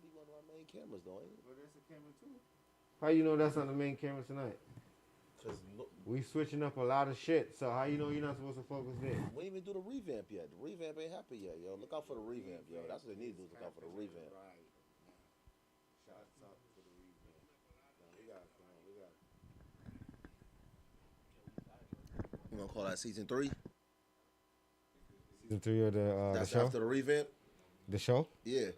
be one of our main cameras, though, ain't it? But that's a camera too. How you know that's not the main camera tonight? Cause We switching up a lot of shit. So how you know you're not supposed to focus there? we didn't even do the revamp yet. The revamp ain't happened yet, yo. Look out for the revamp, yo. That's what they need to do. Is look out for the revamp. Right. Shots out to the revamp. We got it. We got it. You gonna call that season 3? Season 3 of the That's show. after the revamp. The show. Yeah,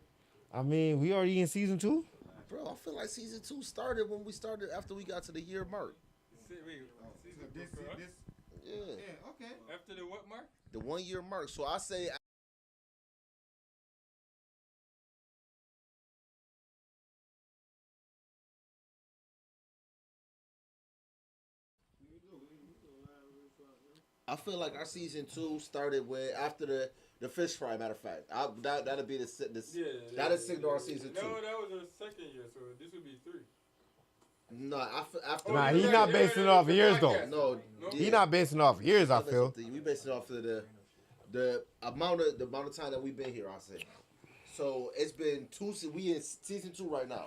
I mean, we already in season 2. bro. I feel like season 2 started when we started after we got to the year mark. So this. Yeah, Yeah. Okay. After the what mark? the 1 year mark. So I say. I feel like our season 2 started when after the fish fry. Matter of fact, that'll be that'll signal our season 2. No, that was our second year, so this would be 3. No, after Nah, he's not basing it off years though. no, He not basing it off years. I feel. We based it off of the amount of time that we've been here. I say. So it's been 2. We in season 2 right now.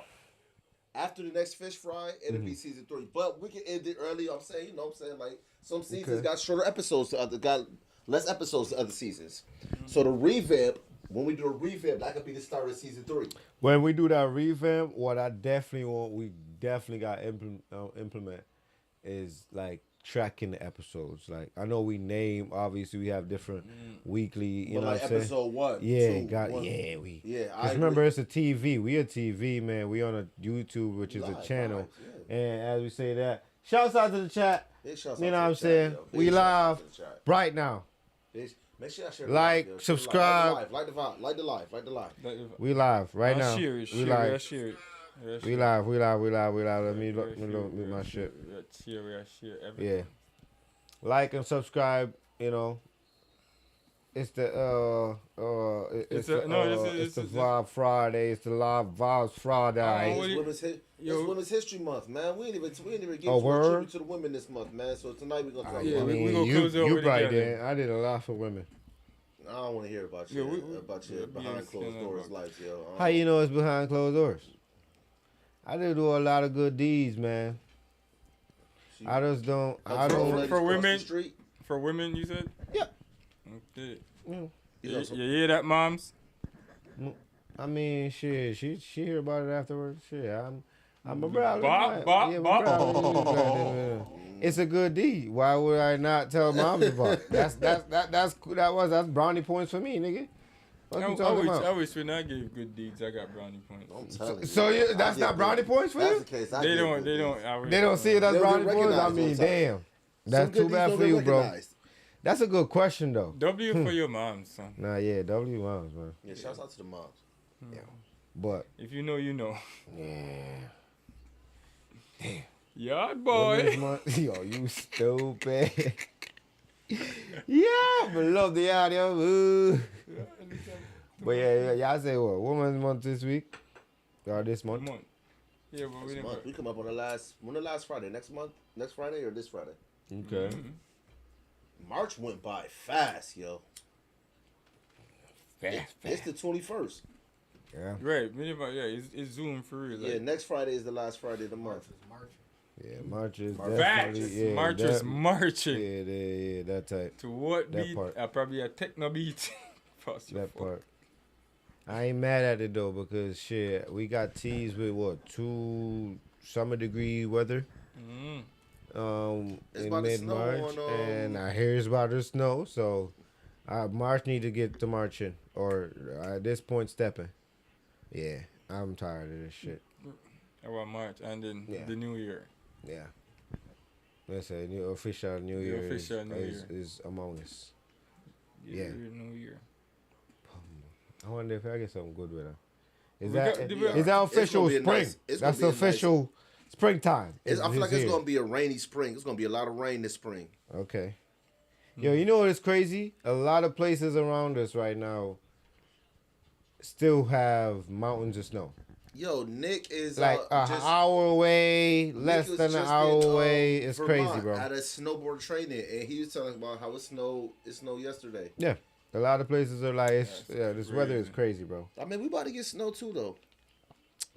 After the next fish fry, it'll be season 3. But we can end it early. I'm saying, you know, what I'm saying, like some seasons got shorter episodes to other, got less episodes to other seasons. So the revamp, when we do a revamp, that could be the start of season 3. When we do that revamp, what I definitely want, we definitely got to implement is like tracking the episodes. Like I know we name, obviously we have different weekly, you But know like what I'm saying? episode 1, Yeah, 2, got 1. we. Yeah, I Just remember, agree. it's a TV. We a TV, man. We on a YouTube, which is a Live, channel. live, yeah. And as we say that, shouts out to the chat. Big shouts You out know to what I'm the chat, saying? yo. We Big shouts out live to the chat. right now. Bitch, make sure y'all share the Like, live, yo. Share the live. subscribe. Like the live, like the live, like the live. We live right now. Share it, We share live. it, share it. Yeah, We live. Let me mute my shit. Share everything. Yeah. Like and subscribe, you know. It's the It's the a- no, this is- it's the this is- Vibe Friday. It's the Live Vibes Friday. Oh, It's Women's History Month, man. We didn't even get Oh, to a word? tribute to the women this month, man. So tonight we're gonna talk Yeah, about we it. gonna close it out you with right it together. there. I did a lot for women. I don't want to hear about Yeah, your we- about your yeah, behind it's closed kinda doors about- life, yo. How you know it's behind closed doors? I did do a lot of good deeds, man. I just don't. I don't. For women- Street. For women, you said? Yeah. Okay. Mm. You hear that, moms? I mean, shit. She hear about it afterwards. Shit, I'm a brother. Bop, bop. It's a good deed. Why would I not tell moms about it? That's brownie points for me, nigga. What you talking I about? wish when I gave good deeds, I got brownie points. I'm telling you. So yo, that's I not get brownie good- points for That's you? the case. I They get don't. good They deeds. don't. They don't see it as They'll brownie get points. I recognized mean, on time. damn. That's Some too good bad deeds for don't you, bro. recognized. That's a good question, though. W for your moms, son. Nah, yeah, W moms, man. Yeah, shouts out to the moms. But If you know, you know. yeah, Yard Women's boy. Month- yo, you stupid. Yeah, but love the audio. Ooh. But yeah, y'all say what? Women's Month this week or this Come month? on. Yeah, but we This never. month, we come up on the last Friday. Next month, next Friday or this Friday? Okay. March went by fast, yo. Fast. It's the 21st. Yeah, Right, yeah, it's Zoom for real. Yeah, Like, next Friday is the last Friday of the month. yeah. March is Facts. definitely March is marching. Yeah, that type. To what That beat? part. Probably a techno beat. Past your That phone. part. I ain't mad at it though because shit, we got teased with what 2 summer degree weather. It's In about to snow mid-March, on, and I hear it's about to snow, so March need to get to marching, or at this point stepping. Yeah, I'm tired of this shit. About March and then Yeah. the new year. Yeah, let's say new official New The Year, official New is among us. Yeah. New year. I wonder if I get something good with her. Is We that got- is that It's official gonna be a spring? nice- it's gonna That's be a nice- official springtime. I feel like it's here. gonna be a rainy spring. It's gonna be a lot of rain this spring. Okay. Yo, you know what is crazy? A lot of places around us right now still have mountains of snow. Yo, Nick is Like an just hour away, less was than an just hour in, away. It's Vermont crazy, bro. At a snowboard training, and he was telling about how it snowed yesterday. Yeah. A lot of places are like, this weather is crazy, bro. I mean, we about to get snow too, though.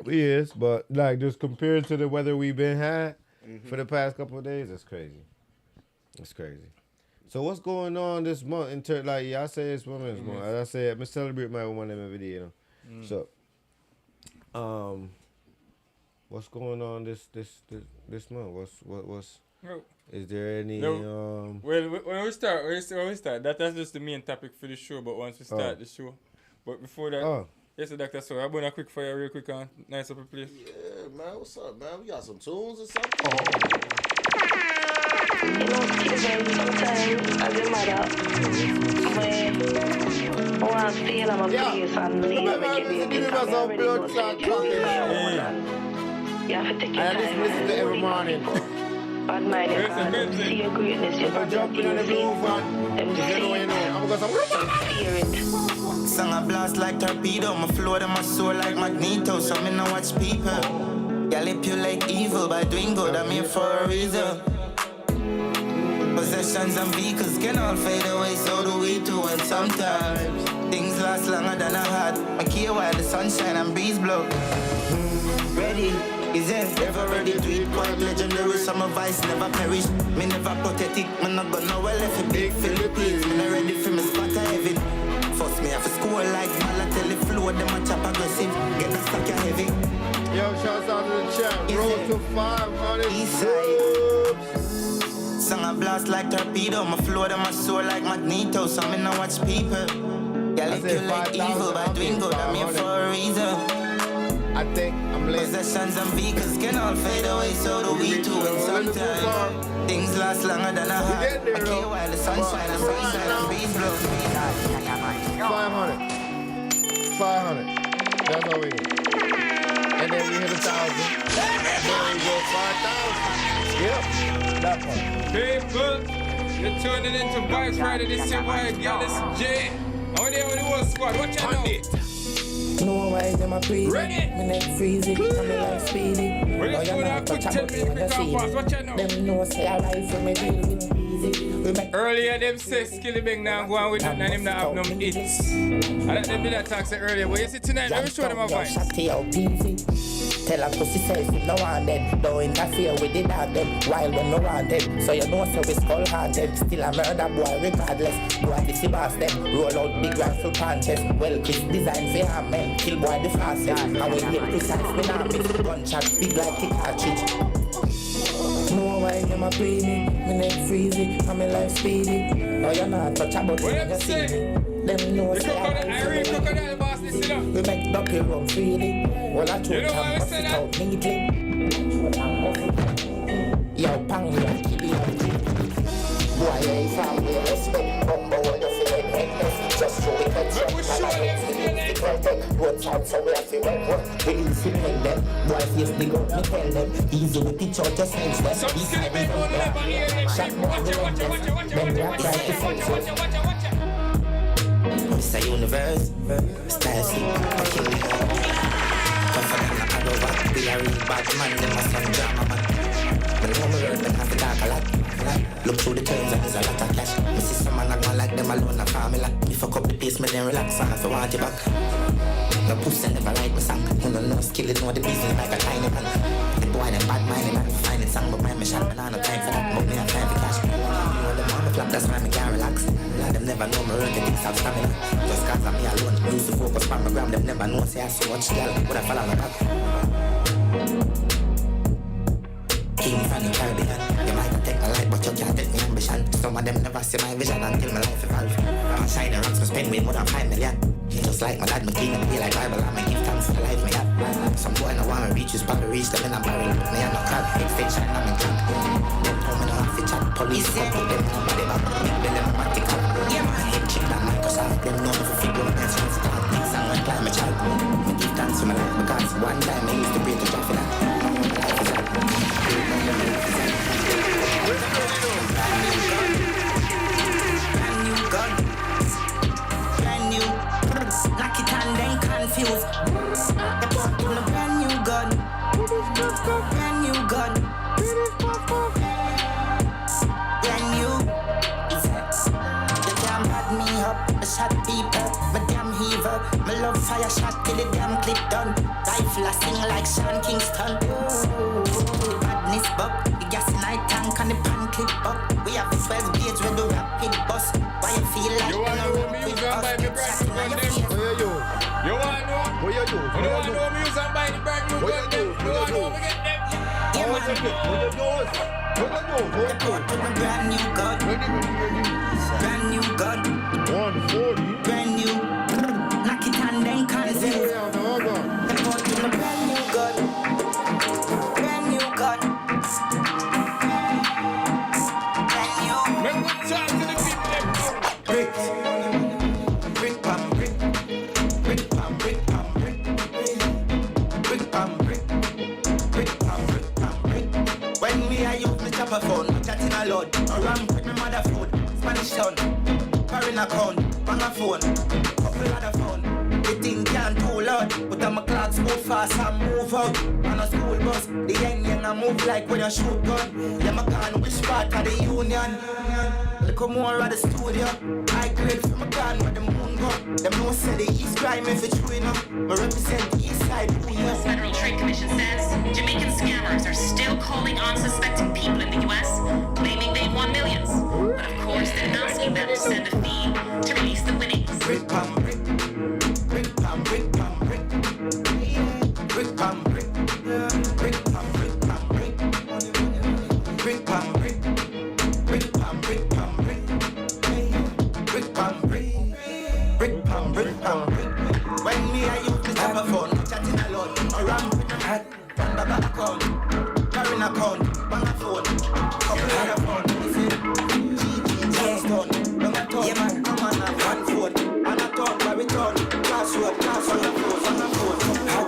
We is, but like just compared to the weather we've been had for the past couple of days, it's crazy. It's crazy. So what's going on this month in terms like I say it's Women's Month. As I said, I'm celebrate my woman every day, you know. So what's going on this month? What's No. is there any No. Well, when we start, that's just the main topic for the show. But once we start the show, but before that, yes, Dr. So I'm gonna quick fire real quick on nice up a place. Yeah, man, what's up, man? We got some tunes or something? You know, children, sometimes as a mother, when one feel I'm a place and leave me give you this, I'm already know that you have to take your time. I just listen to every morning. Bad mind your heart, see your greatness, your body, jumping on the groove and them if you know, you know. I'm gonna fear it. Song a blast like torpedo, my flow to my soul like magneto. So me now watch people. Y'all lip you like evil by doing good, I'm here for a reason. Possessions and vehicles can all fade away, so do we too. And sometimes things last longer than I had. I care while the sunshine and breeze blow. Ready, is it ever ready to eat? Quite legendary, summer vice never perish. Me never pathetic, me not gonna know well if a big Philippines. Me not ready for me spot of heaven. First me have a school like Balotelli flow, them a chop aggressive. Get the stack of heavy. Yo, shouts out to the chat. Road to 500. East side. Song a blast like torpedo, my flow to my soul like magneto. So me now watch people. Y'all lick you like evil by doing good, I'm here for a reason. I think I'm late. Possessions and vehicles can all fade away, so do we too. And sometimes things last longer than I had. I care while the sunshine and breeze blow. 500. 500. That's all we need. And then we hit 1,000. Then we go 5,000. Yep. That part. People, you're tuning into Vibes Friday. This is your boy, girl, this is Jay. Over there with the whole squad. Watch out now. No why them a breathe. Ready? Me neck freezy, I'm like speedy. Well, let's Oh, go you there not quick, touch tell about me me if when we you can see pass. me. Watch out now. Them know say I life for me deal with easy. We make Earlier, them say Skilly Bang now go on with it and him not have no hits. I let them do that talk say earlier, but you see tonight, let me show them a vibe. Shot to your PZ. Tell her pussy self if no want them. Don't interfere with the dog them. While when no want them. So you know so we skull haunted. Still a murder boy regardless. Boy this the boss them. Roll out big rifle punches. Well kiss design for your men. Kill boy the fastest. And we hit precise with our miss. Gunshot big like a cartridge. No why them a play me. Me neck freezy. And me life speedy. No you not touch about me when you see me. Them know The say I crocodile, life for Irene me. crocodile boss, listen up. We make ducky run freely. Well, I told You know why I him say it that? out neatly. Yo, pang me and kill you. Boy, you from me respect. Bumbo, what you feel like headless. Just show it that We show them roadside, so we have to work. Release it, make them. Boy, face the gun, me tell them. Easy with the church, just sense them. Some East Skilly side, Bang we will don't never hear them. Shot more, Watch we it, don't watch it, watch it, watch it, Then we are watch trying to it, watch it, sense watch it. it, watch it, watch it. Mr. Universe, style sleep, I kill me. Confident I go back, be a real bad man, them a some drama man. But now me learn them have to talk a lot. Look through the terms and there's a lot of cash. Me see some man I don't like them alone, a formula. Me fuck up the pace, me then relax and if I want you back. No pussy never like me song. Who don't know skill, know the business like a tiny man. The boy them bad mind, them find it song, but mind me shot, man I no time for that, but me have time for cash. You know them on the flap, that's why me can't relax. Like them never know me run the things have stamina. Just cause I'm me alone, used to focus on my gram, them never know say I so much girl, but I fall on my back. King from the Caribbean, you might not take my life, but you can't take me ambition. Some of them never see my vision until my life evolve. I shine the rocks, I spend way more than 5 million. Just like my dad, my king, and be like Bible, I'm give thanks for the life me have. Some boy no want me reach, just probably reach them in a barrel. Me and no crowd, extension, I'm in chat. Don't tell me no half chat, police come put them on my back. Big belly, my matic up. Yeah, my head chip, that Microsoft, them know me for figure, that's what's the cloud. Next song, one climate child. Me give thanks for my life, because one time I used to breathe the traffic that. Life is like, brand new gun. Brand new. Knock it and then confused. They bought on a brand new gun. Brand new gun. Brand new. They can't bad me up. I shot people. But damn heaver. My love fight. fire shot till the damn clip done. Rifle a sing like Sean Kingston. Badness buck, the gas in night tank and the pan clip up. We have the 12 gauge with the rapid bus. Why you feel like you want to know me use and buy the brand new gun them? You want to know? What you do? You want to know me use and buy the brand new gun them? You want to know me get them? Yeah, man. What you do? Brand new gun. Brand new gun. 140. Brand new. Knock it and then cancel. Brand new gun. Brand new gun. Brand new. When we talk to the people, Brick. Brick pam brick. Brick pam brick pam brick. Brick pam brick. Brick pam brick pam brick. When me I use my chopper phone, chatting a lot. Around with my mother phone. Spanish town. Foreign account. Bang a phone. Couple other phone. The thing can't too loud. But I'm a clocks move fast and move out. On a school bus. The young I move like when you shoot gun. Yeah, my gun which part of the union. Look more at the studio. I grade from a gun where the moon go. Them no say the East crime if it's true enough. But represent the East side. The U.S. Federal Trade Commission says Jamaican scammers are still calling unsuspecting people in the U.S., claiming they've won millions. But of course, they're asking them to send a fee to release the winnings. Brick pam brick. Brick pam brick pam brick. Brick pam brick. Brick pam brick pam brick. Brick pam brick. Brick pam brick pam brick. Brick pam brick. Brick pam brick pam brick. When me I use the telephone, chatting a lot. Around with the hat, on the back account, carrying account, bang a phone, couple other phone. Yeah, man, come on now, one phone, and a talk by return, password, on the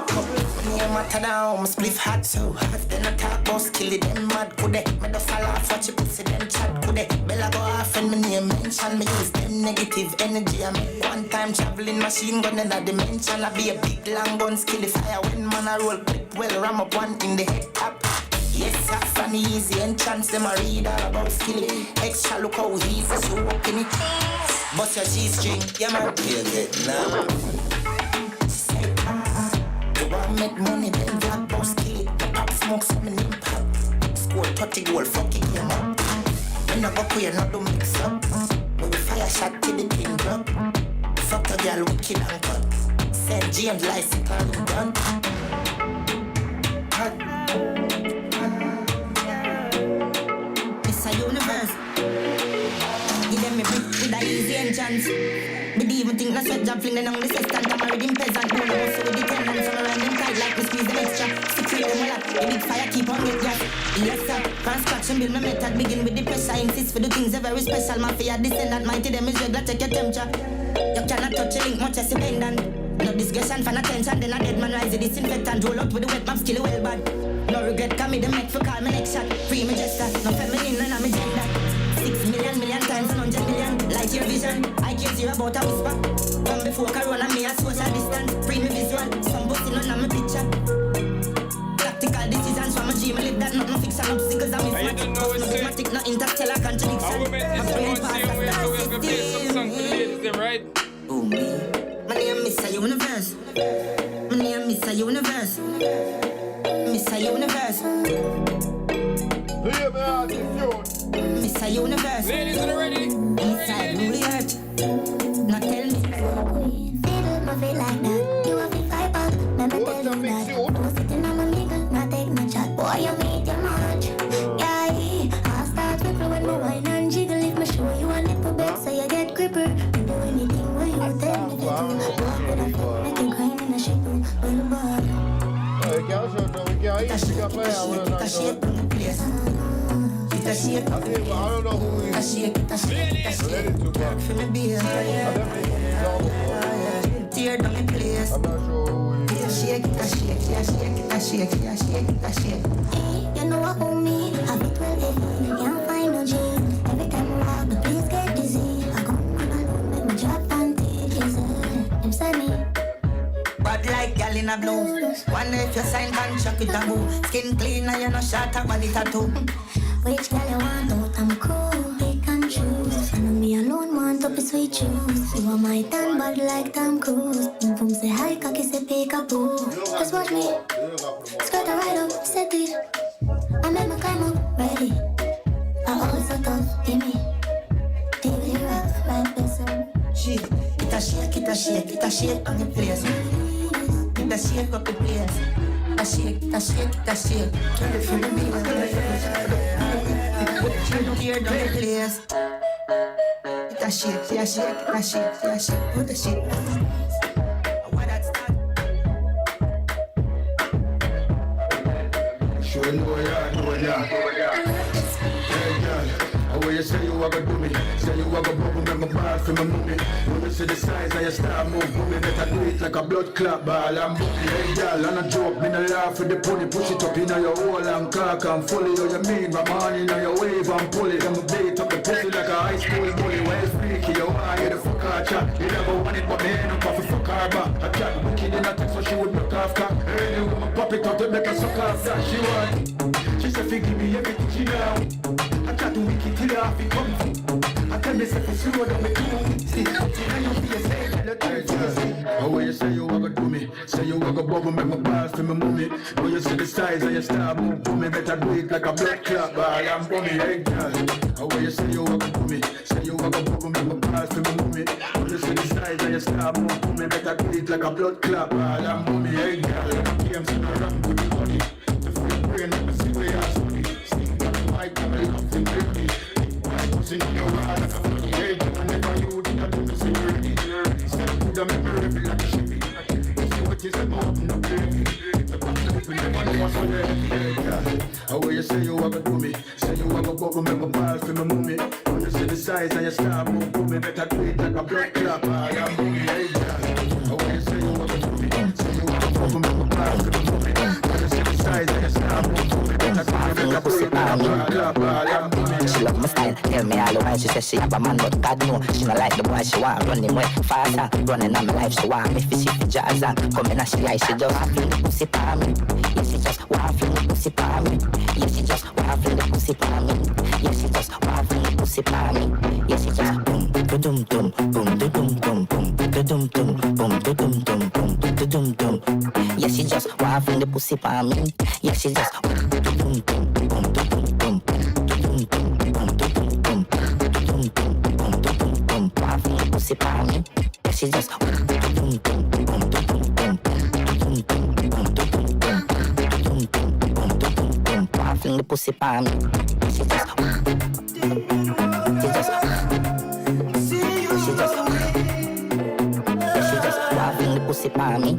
phone. Me a matter now, my spliff hot so hot. Then I talk about skill it, them mad could they? Me the fall off, watch you pussy, them chat could they? Bella go off and me name mention, me use them negative energy. I make one time traveling machine gun in a dimension. I be a big long gun, skill the fire when man I roll quick, well ram up one in the head top. Yes, that's an easy entrance, them a read all about skilling. Extra look how easy, so walking it. Bust your G-string, yeah man, feel it now. She say, you want make money, then black boss kill it. Pop smoke, some in pop. Score 30 goal, fuck it, yeah man. When I go queer, not do mix up. When we fire shot till the pin drop. Fuck a girl, wicked and cut. Send James license, and done. It's a universe. Give them me brick with a easy entrance. But even think na sweat job fling them on the assistant. I'm married in peasant. Born a hustle with the tenants. From around them tight like we squeeze them extra. Secret them all up. The big fire keep on get gas. Yes sir. Construction build my method. Begin with the pressure. Insist for the things are very special. Mafia descendant. Mighty them is regular. Take your temperature. You cannot touch a link much as a pendant. No discussion for attention. Then a dead man rise the disinfectant. Roll out with the wet map skill well bad. No regret, come me the make for call me next shot. Free me gesture, no feminine, none of me gender. 6 million times 100 million. Light your vision, I care zero about a whisper. Come before Corona, me a social distance. Free me visual, some busting none of me picture. Tactical decisions from a dream, I live that nothing fiction. Obstacles I'm in no dramatic, no interstellar contradiction. I will make this so much same way, so we're gonna play some song for the ladies, them, right? Oh me, my name is Mr. Universe. My name is Mr. Universe. Mr. Universe. Mr. Universe. Ladies, are you ready? Inside really hurt. Now tell me. Fiddle my feet like that. You have to fight back. Never tell them that. No sitting on my nigga, not take no chat. Boy, you made your match. Yeah, I'll start with when my wine and jiggle. If my show you a little bit, so you get gripper. And do anything where you tell me to do. Walk with a foot, make you crying in a shit. Well, boy. I don't know who he is. For me beer. Tear down the place. I'm not sure who he is. Shake. You know what owe me? I be 12 heavy. Can't find no G. Every time I walk, the place get dizzy. I go on alone, make me drop and take his inside me. Bad like gal in a blue. One if you sign contract with a boo. Skin clean and you no shot a body tattoo. Which girl you want out? I'm cool, pick and choose. And me alone want mount up your sweet shoes. You are my tan body like Tom Cruise. Boom boom say hi, cocky say peekaboo. Just watch me. Skirt a ride up, set it. I make my climb up, ready. I always so tough, give me. Daily rough, like this. Shit, it a shake on the place. It a shake up the place. It a shake. Can you feel me? Tear down the place. It a shake. Put the shit. Why that start? Sure know ya. Hey girl. How you say you are gonna do me? Say you are gonna bubble me, my ball for my mummy. When you see the size of your star move, mommy, better do it like a blood clot ball and booty. Hey girl, and a joke, me no laugh with the pony. Push it up in your hole and cock and fully. How you mean, my money in your wave and pull it. I'ma beat up the pussy like a high school bully. Well freaky, you want you the fuck her chat. You never want it, but me ain't no coffee fuck her back. I chat wicked in a text so she would knock off cock. Early when my pop it out to make her suck off that. She want, she said, give me everything she know. I try to wicked till I feel come. I tell myself it's slow down me too. See, now you feel safe and the time. How you say you are gonna do me? Say you are gonna bubble make my balls for my mummy. When you see the size of your star move, me better do it like a blood clot ball and bummy. Hey girl, how you say you are gonna do me? Say you are gonna bubble make my balls for my mummy. When you see the size of your star move, me better do it like a blood clot ball and bummy. Hey girl, games in a run with the money. The free brain, let me see where you're sunny. I got a love in dirty. I was in your heart like a funny head. Whenever you did, I didn't see dirty. Step to the memory like a shippy. You see what is about, no baby. The bottle people never know what's on there. How you say you are gonna do me? Say you are gonna bubble me, my balls for my mummy. When you see the size of your star move, me better do it like a blood clot ball and bummy. Hey girl, how you say you are gonna do me? Say you are gonna bubble me, my balls for my mummy. When you see the size of your star move, me better do it like a blood clot ball and bummy. She love my style, tell me all the while. She says she have a man, but God know she not like the boy. She want run him way faster, running on my life. She want me fishy for jazz and coming and she like she just want feel the pussy for me. Yeah, she just want feel the pussy for me. Yeah, she just want feel the pussy for me. Yeah, she just want feel the pussy for me. Yeah, she just boom, dum dum, boom, dum dum, boom, dum dum, boom, dum dum, boom, dum dum. Yeah, she just want feel the pussy for me. Yeah, she just boom, dum dum, boom, dum dum. Pussy for me, yeah, she just fling the pussy for me. She just fling the pussy for me.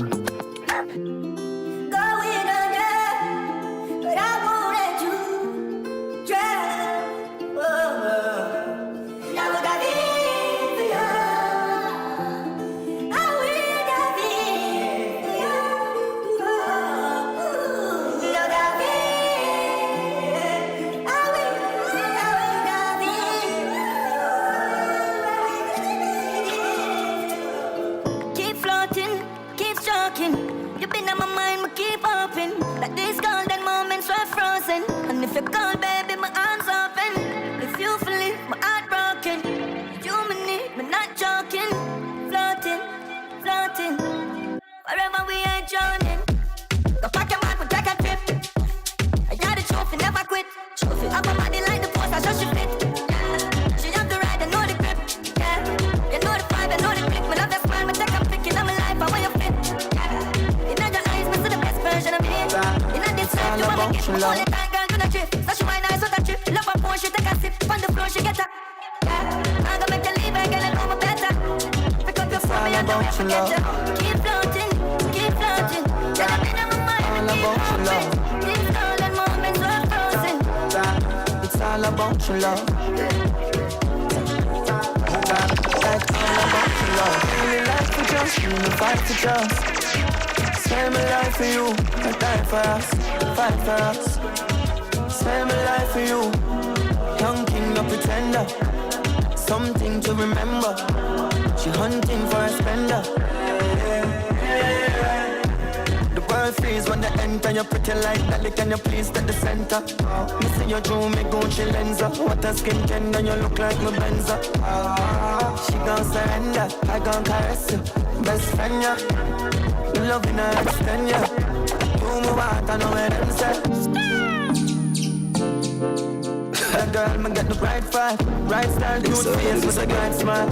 And if you call, baby, my arms open. If you feel it, my heart broken. You me need, me not joking. Floating. Wherever we ain't drowning. Go pack your bag, we take a trip. I got the trophy, never quit. Trophy up my body like the post, I just she fit. Yeah. She have the ride, I know the grip. Yeah. You know the vibe, I know the click. Me love that smile, me take a pic in my life, I want you fit. Yeah. In your eyes, me see the best version of me. In this life, you want me get all the time. So she might nice with a trip. Love her phone, she take a sip. On the floor, she get up. Yeah, I'm gonna make you leave, girl, I know me better. Pick up your phone, me and the way forget you. Keep floating. Tell me in my mind, keep moving. These golden moments are frozen. It's all about your love. Like all about your love. Really like to just, really fight to just. Spend my life for you, I die for us, fight for us. Spend my life for you, young king, no pretender. Something to remember. She hunting for a spender. The world freeze when the end enter. You're pretty like Dolly, can you please take the center? Me see you through me Gucci lensa. What a skin tender, you look like my Benza. She gon' surrender, I gon' caress you. Best friend, yeah. Loving her, extend ya. You move out, I know where them say. That girl, me get the bright vibe, bright style, cute face with a bright smile.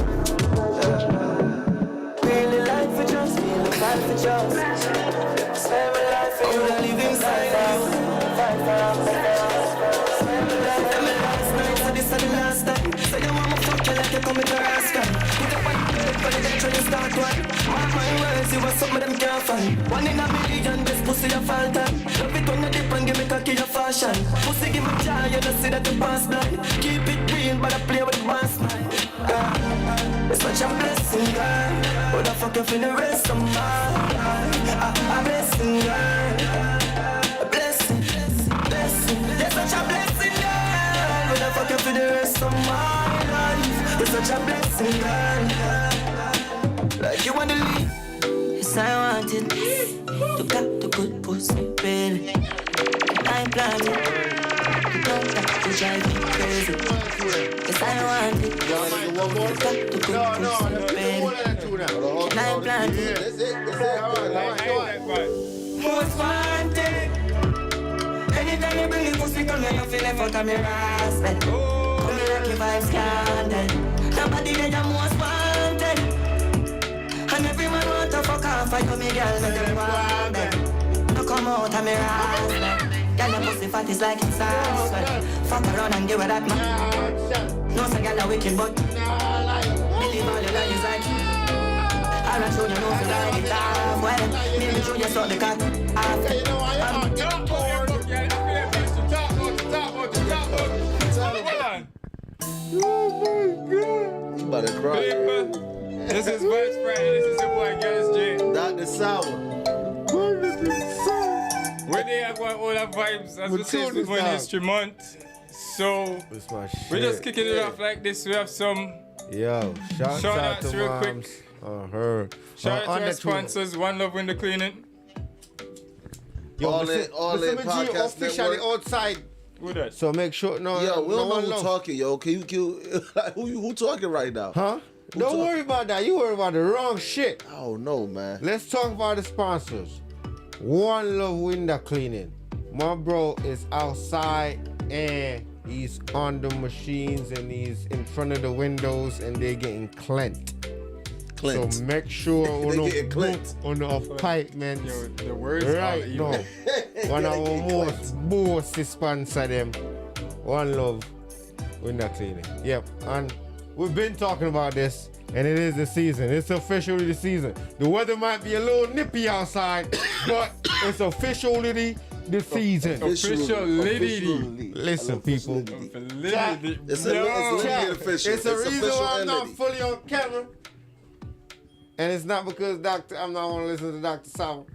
Really like for just, feel the vibe for just. Spend my life for you, I live inside you. Fight for spend my life for me last night, so this is the last time. Say you want me fuck you like you come with your ass gun. Put up on your bed, but you get you start one. Mark my words, you want something them can't find. One in a million, this pussy a fall time. Love it when you dip and give me cocky your fashion. Pussy give me joy, you don't see that you pass blind. Keep it real, but I play with the mass mind. It's such a blessing, girl. What the fuck you feel the rest of my life? A blessing, girl. A blessing, blessing. It's such a blessing, girl. What the fuck you feel the rest of my life? It's such a blessing, girl. Like you want to leave. Yes, I wanted to got the good pussy, baby. I planned it. You don't have to drive me crazy. Yes, I want it. You got the good pussy, baby. I planned it. Most wanted. Anytime you bring the pussy, come here, you feel like fuck on me rascal. Come here, like your vibes can't. Nobody there, you're most wanted. And every man want to fuck off, I come here, girl, make them want them. No come out of me rascal. Girl, your pussy fat is like it's sauce. Fuck around and give her that man. No, say girl, a wicked, but believe all your lies like I'll not show you no to like it off. Well, maybe show you saw the cat off. You know why I'm talk about Oh my God. You about to cry. This is Vibes Friday. This is your boy Gallus J. Dr. Sour. Where they have got all our vibes as we say it's Women History Month. So we're just kicking it off like this. We have some shout out to real moms. quick. Her. Shout out to our sponsors. One Love Window Cleaning. All in podcast officially network. outside. Who that? So make sure Yo, we don't know who talking, yo. Can you who talking right now? Huh? Don't worry about that. You worry about the wrong shit. Oh no, man. Let's talk about the sponsors. One Love Window Cleaning. My bro is outside and he's on the machines and he's in front of the windows and they're getting cleaned. So make sure on the pipe, man. Yo, the words right are evil. now. One of our most sponsor them. One Love Window Cleaning. Yep. And we've been talking about this. And it is the season. It's officially the season. The weather might be a little nippy outside, but it's officially the season. Officially. Listen, people. It's official. It's a reason why I'm not fully on camera. And it's not because I'm not going to listen to Dr. Sour.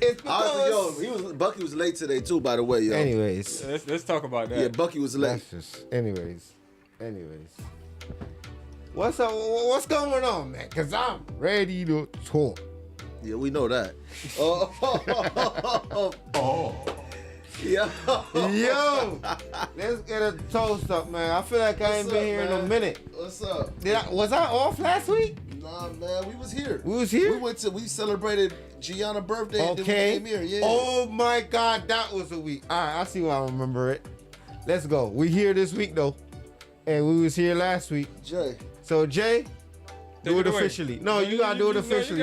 It's because... Bucky was late today too, by the way, yo. Anyways. Let's talk about that. Yeah, Bucky was late. Anyways. What's up? What's going on, man? Because I'm ready to talk. Yeah, we know that. Yo, let's get a toast up, man. I feel like I ain't been here in a minute. What's up? Was I off last week? Nah, man, we was here. We celebrated Gianna's birthday and then we came here. Yeah. Oh my God, that was a week. All right, I see why I remember it. Let's go. We here this week though, and we was here last week. Jay. So Jay, do it officially. No, you gotta do it officially.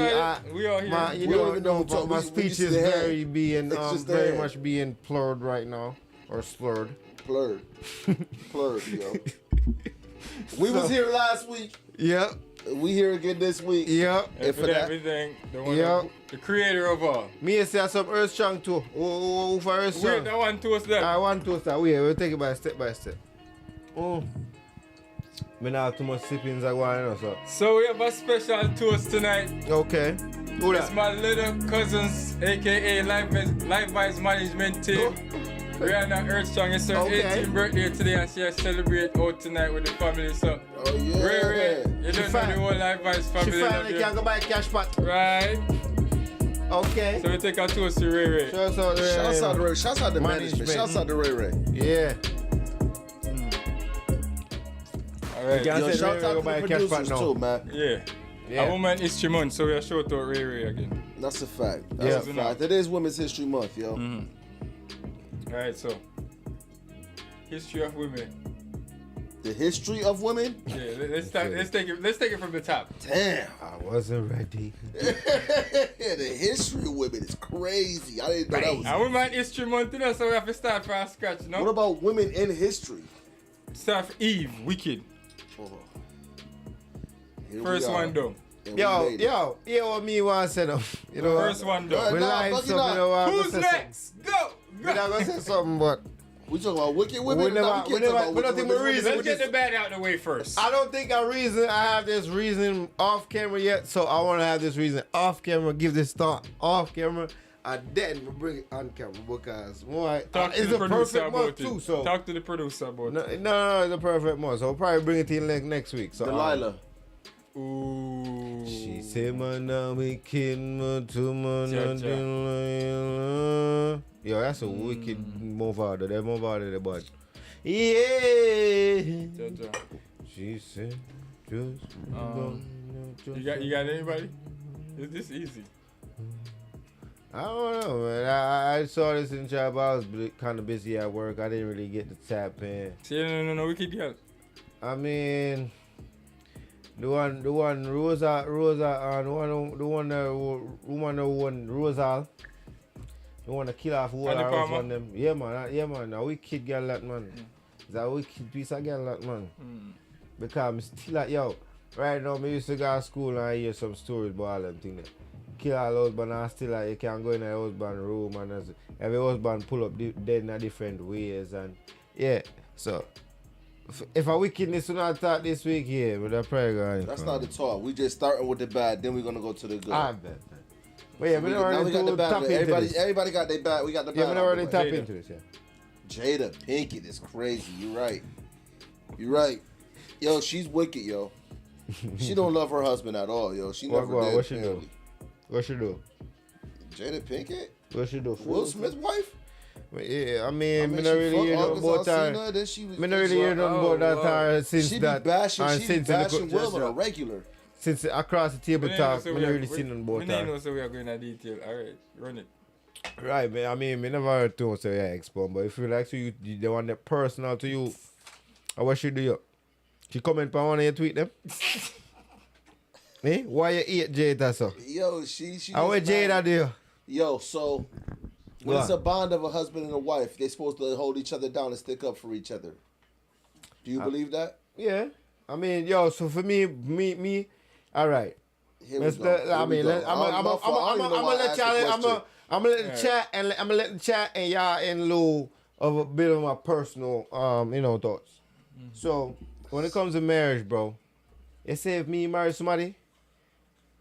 We all here. My speech is very much being plurred right now, or slurred. Plurred, yo. We was here last week. Yep. We here again this week. Yep. And for everything, the creator of all. Me say some Earth Strong too. Oh, for Earth Strong. Wait, I want toast that. I want toast that. We'll take it by step by step. Oh. Me not have too much sippings I want, so we have a special toast tonight. Okay. Who that? It's my little cousins, aka Livevybz management team. Rihanna Earthstrong is her 18th birthday today and she has celebrate out tonight with the family. So, Ray, you don't know the whole Livevybz family. She finally can go buy a cash pot. Right. Okay. So we take our toast to Ray Ray. Shouts out to Ray. Shouts out to Ray. Shouts out to management. Shouts out to Ray Ray. Yeah. All right. Yo, shout out to the producers too, man. Yeah. Yeah. A Woman History Month, so we are shout out Ray Ray again. That's a fact. That's a fact. It is Women's History Month, yo. All right, so history of women. The history of women? Yeah, let's take it from the top. Damn. I wasn't ready. Yeah, the history of women is crazy. I didn't know that was. A Woman History Month, you know, so we have to start from scratch, you know? What about women in history? Start from Eve, wicked. First one done. Yo, what me want to say though. You know, first one done. We like something. Who's next? Go! We're not going to say something, but. We talking about wicked women? We don't think we're reason. Let's get the bad out of the way first. I don't think I have this reason off camera yet, so I want to have this reason off camera, give this thought off camera, and then we'll bring it on camera because Talk to the producer about it. So talk to the producer about it. No, it's a perfect month, so we'll probably bring it to you next week. So, Delilah. Ooh. She said, "Man, now we can to man." Yo, that's a wicked move out of there. Move out of there, but yeah. She said, "Just you got anybody? Is this easy?" I don't know, man. I saw this in job. I was kind of busy at work. I didn't really get to tap in. See, no, wicked girl. I mean. The one Rosa, the one Rosal, the one that kill off who are on them. Yeah, man, a wicked girl that man. It's a wicked piece of girl that man. Because I'm still like, yo, right now, I used to go to school and I hear some stories about all them things. Kill all husband and still like, you can't go in a husband room and every husband pull up dead in a different ways and yeah, so. If a wickedness will not talk this week, yeah, but that's probably going. That's not the talk. We just starting with the bad, then we're gonna go to the good. I bet. But yeah, we got the bad. Everybody got their bad. We got the bad. Yeah, we already tap into this. Yeah. Jada Pinkett is crazy. You're right. Yo, she's wicked, yo. She don't love her husband at all, yo. She never did. What she do? What she do? Jada Pinkett? What she do? Will Smith's wife? Yeah, I mean, I don't really hear nothing about her. I don't really hear nothing about that since that. She be bashing Will on a regular. Since across the table talk, I don't really see nothing about her. We know so we are going into detail. All right, run it. Right, man. I mean, I never heard to say yeah, explain, but if you like, so you they want that personal to you, what she do you? She comment on one of your tweet them. Eh? Why you eat Jada so? Yo, she. How Jada do? Yo, so. When it's a bond of a husband and a wife, they're supposed to hold each other down and stick up for each other. Do you believe that? Yeah. I mean, yo, so for me, all right. I'm gonna let the chat and y'all in lieu of a bit of my personal, thoughts. So when it comes to marriage, bro, it say if me marry somebody,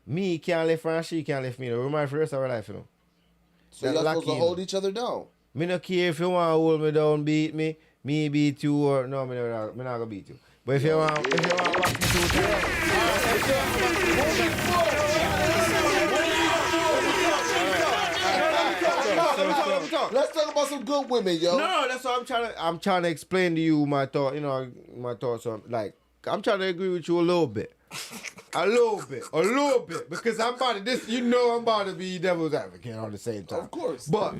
me can't live her and she can't live me. We're married for the rest of our life, you know. So you're supposed to hold each other down. Me no care if you want to hold me down, beat me beat you, or no, me not gonna beat you. But if you want to watch me do let's talk about some good women, yo. No, that's what I'm trying to explain to you my thought. You know, my thoughts on like I'm trying to agree with you a little bit. A little bit, because I'm about to be devil's advocate on the same time. Of course. But,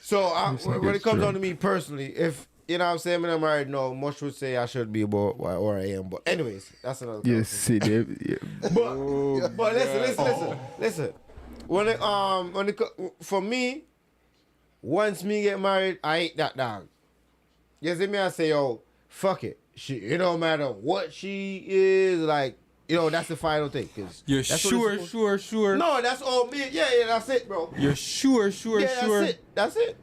so when it comes on to me personally, if, you know what I'm saying, I'm married, no, much would say I should be about where I am. But anyways, that's another Yes, see, yeah. But listen. For me, once me get married, I ain't that dog. You see me, I say, yo, fuck it. It don't matter what she is, like, that's the final thing. You're sure. No, that's all me. Yeah, that's it, bro. You're sure. That's it.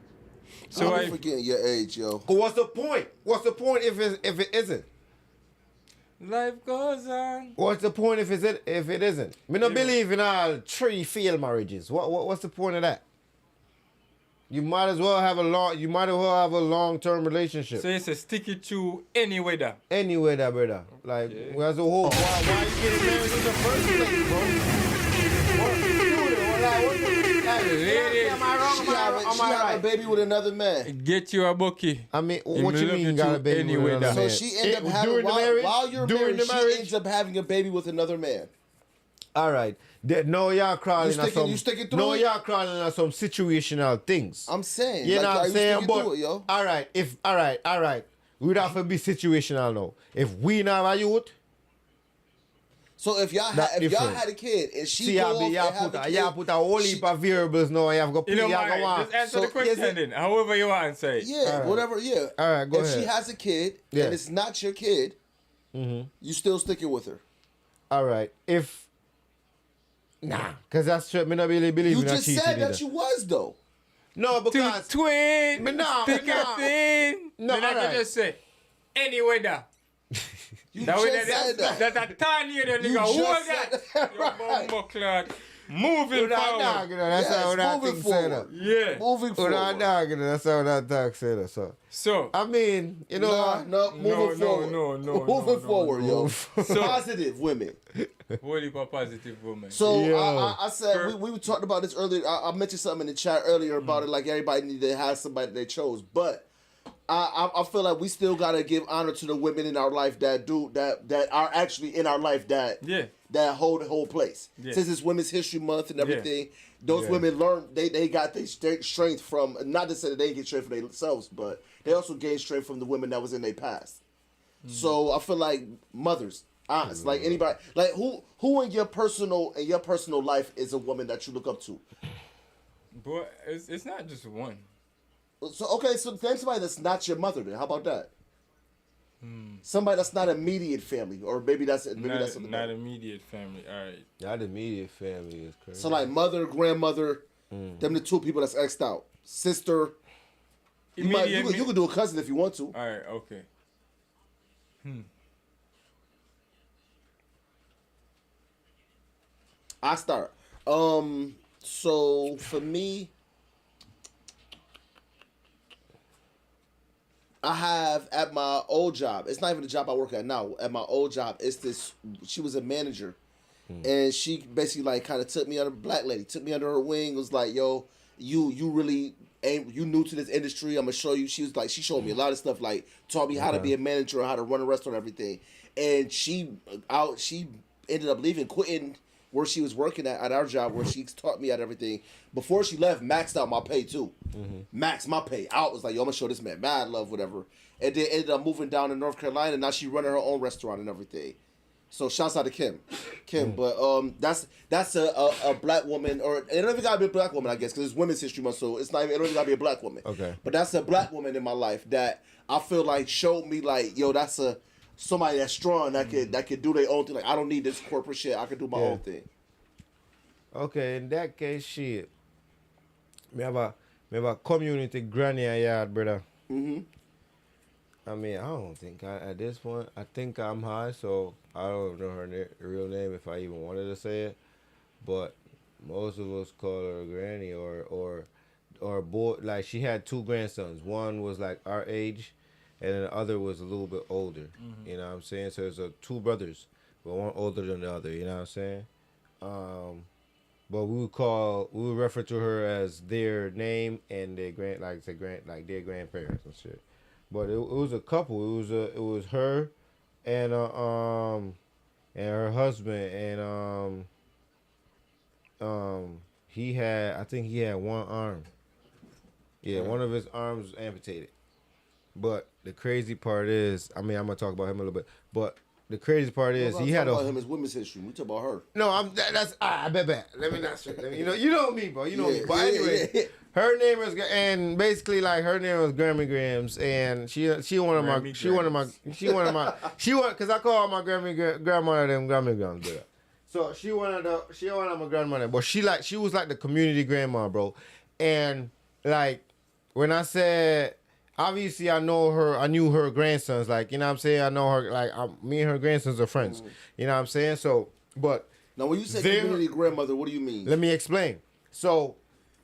So I'm forgetting your age, yo. What's the point? What's the point if it isn't? Life goes on. What's the point if it isn't? Me not believe in all 3 failed marriages. What's the point of that? You might as well have a long-term relationship. So it's a sticky to any weather. Any weather, brother. Like, as a whole, why you getting married in the first place, bro? Ladies, She have a baby with another man. get you a bucky. I mean, Him what you love mean you got a too baby anyway, with another So man? she ended up having during the marriage? while you're During married, the she marriage? ends up having a baby with another man. All right. No, y'all crawling You at sticking- some. you sticking through No, it? y'all crawling at some situational things. I'm saying, You like, know are what I'm you saying? sticking But through it, yo? all right. We'd have to be situational now. If we not a youth, So if y'all That had different. a kid and she see, go y'all off and have a kid, put a whole heap of variables now. You have to You know, play. Mike, just answer So, the question is it- then. However you want to say it. yeah, All right. whatever, yeah. All right, go if ahead. she has a kid Yeah. and it's not your kid, you still sticking with her. All right. If nah, because that's what me not really believe You in that just cheating said either. that you was though. No, because Twin, But no, stick no. a thing. No, Then I alright. can just say, any weather. You That just way said that. that a tornado, You nigga. Who just that? said that, Your right. bumbo clot. Moving Without forward. dogging her, that's Yes, how that moving thing said. forward. Yeah. Moving Without forward. dogging her, that's how that talk said. So So, I mean, you know, No, moving forward. no, moving forward, yo. So- Positive women. whole heap of positive woman. So Yo. I said we talked about this earlier. I mentioned something in the chat earlier about it. Like everybody need to have somebody they chose, but I feel like we still gotta give honor to the women in our life that are actually in our life that hold the whole place. Yeah. Since it's Women's History Month and Yeah. everything, those Yeah. women learn they got their strength from, not to say that they get strength from themselves, but they also gain strength from the women that was in their past. So I feel like mothers, aunts, like anybody, like who in your personal life is a woman that you look up to? But it's not just one. So okay, so then somebody that's not your mother. Then how about that? Somebody that's not immediate family, or maybe that's something Not better. immediate family. All right. not immediate family is crazy. So like mother, grandmother, them the two people that's X'd out. Sister, you could do a cousin if you want to. All right. Okay. I start. So for me, I have at my old job. It's not even the job I work at now. At my old job, it's this. She was a manager, and she basically like kind of took me under black lady, took me under her wing. Was like, yo, you really ain't you new to this industry. I'm gonna show you. She was like, she showed me a lot of stuff, like taught me how to be a manager, how to run a restaurant, everything. And she ended up leaving, quitting where she was working at our job, where she taught me at everything. Before she left, maxed out my pay too. Maxed my pay out. Was like, yo, I'm gonna show this man mad love, whatever. And then ended up moving down to North Carolina. Now she running her own restaurant and everything. So shouts out to Kim. But that's a black woman, or it don't even gotta be a black woman, I guess, because it's Women's History Month, so it's not even, it don't even gotta be a black woman. Okay. But that's a black woman in my life that I feel like showed me like, yo, that's somebody that's strong that could do their own thing. Like, I don't need this corporate shit. I can do my own thing. Okay, in that case, shit. Me have a community granny and yard, brother. I mean, I don't think at this point, I think I'm high, so I don't know her real name if I even wanted to say it. But most of us call her granny or boy. Like, she had two grandsons. One was like our age, and then the other was a little bit older. You know what I'm saying? So there's two brothers, but one older than the other. You know what I'm saying? But we would refer to her as their name and their their grandparents and shit. But it was a couple. It was her and her husband, and I think he had one arm. Yeah, one of his arms was amputated. But the crazy part is, I mean, I'm gonna talk about him a little bit, but the crazy part is he had about him as Women's History. We talk about her. No, I bet. Let me not say. You know me, bro. You know me. But anyway, her name was, and basically like her name was Grammy Grams, and she one of my because I call my grandmother them Grammy Grams, brother. So she one of my grandmother, but she was like the community grandma, bro. And like when I said, obviously, I knew her grandsons. Like, you know what I'm saying? I know her, like, me and her grandsons are friends. You know what I'm saying? So, but. Now, when you say community grandmother, what do you mean? Let me explain. So,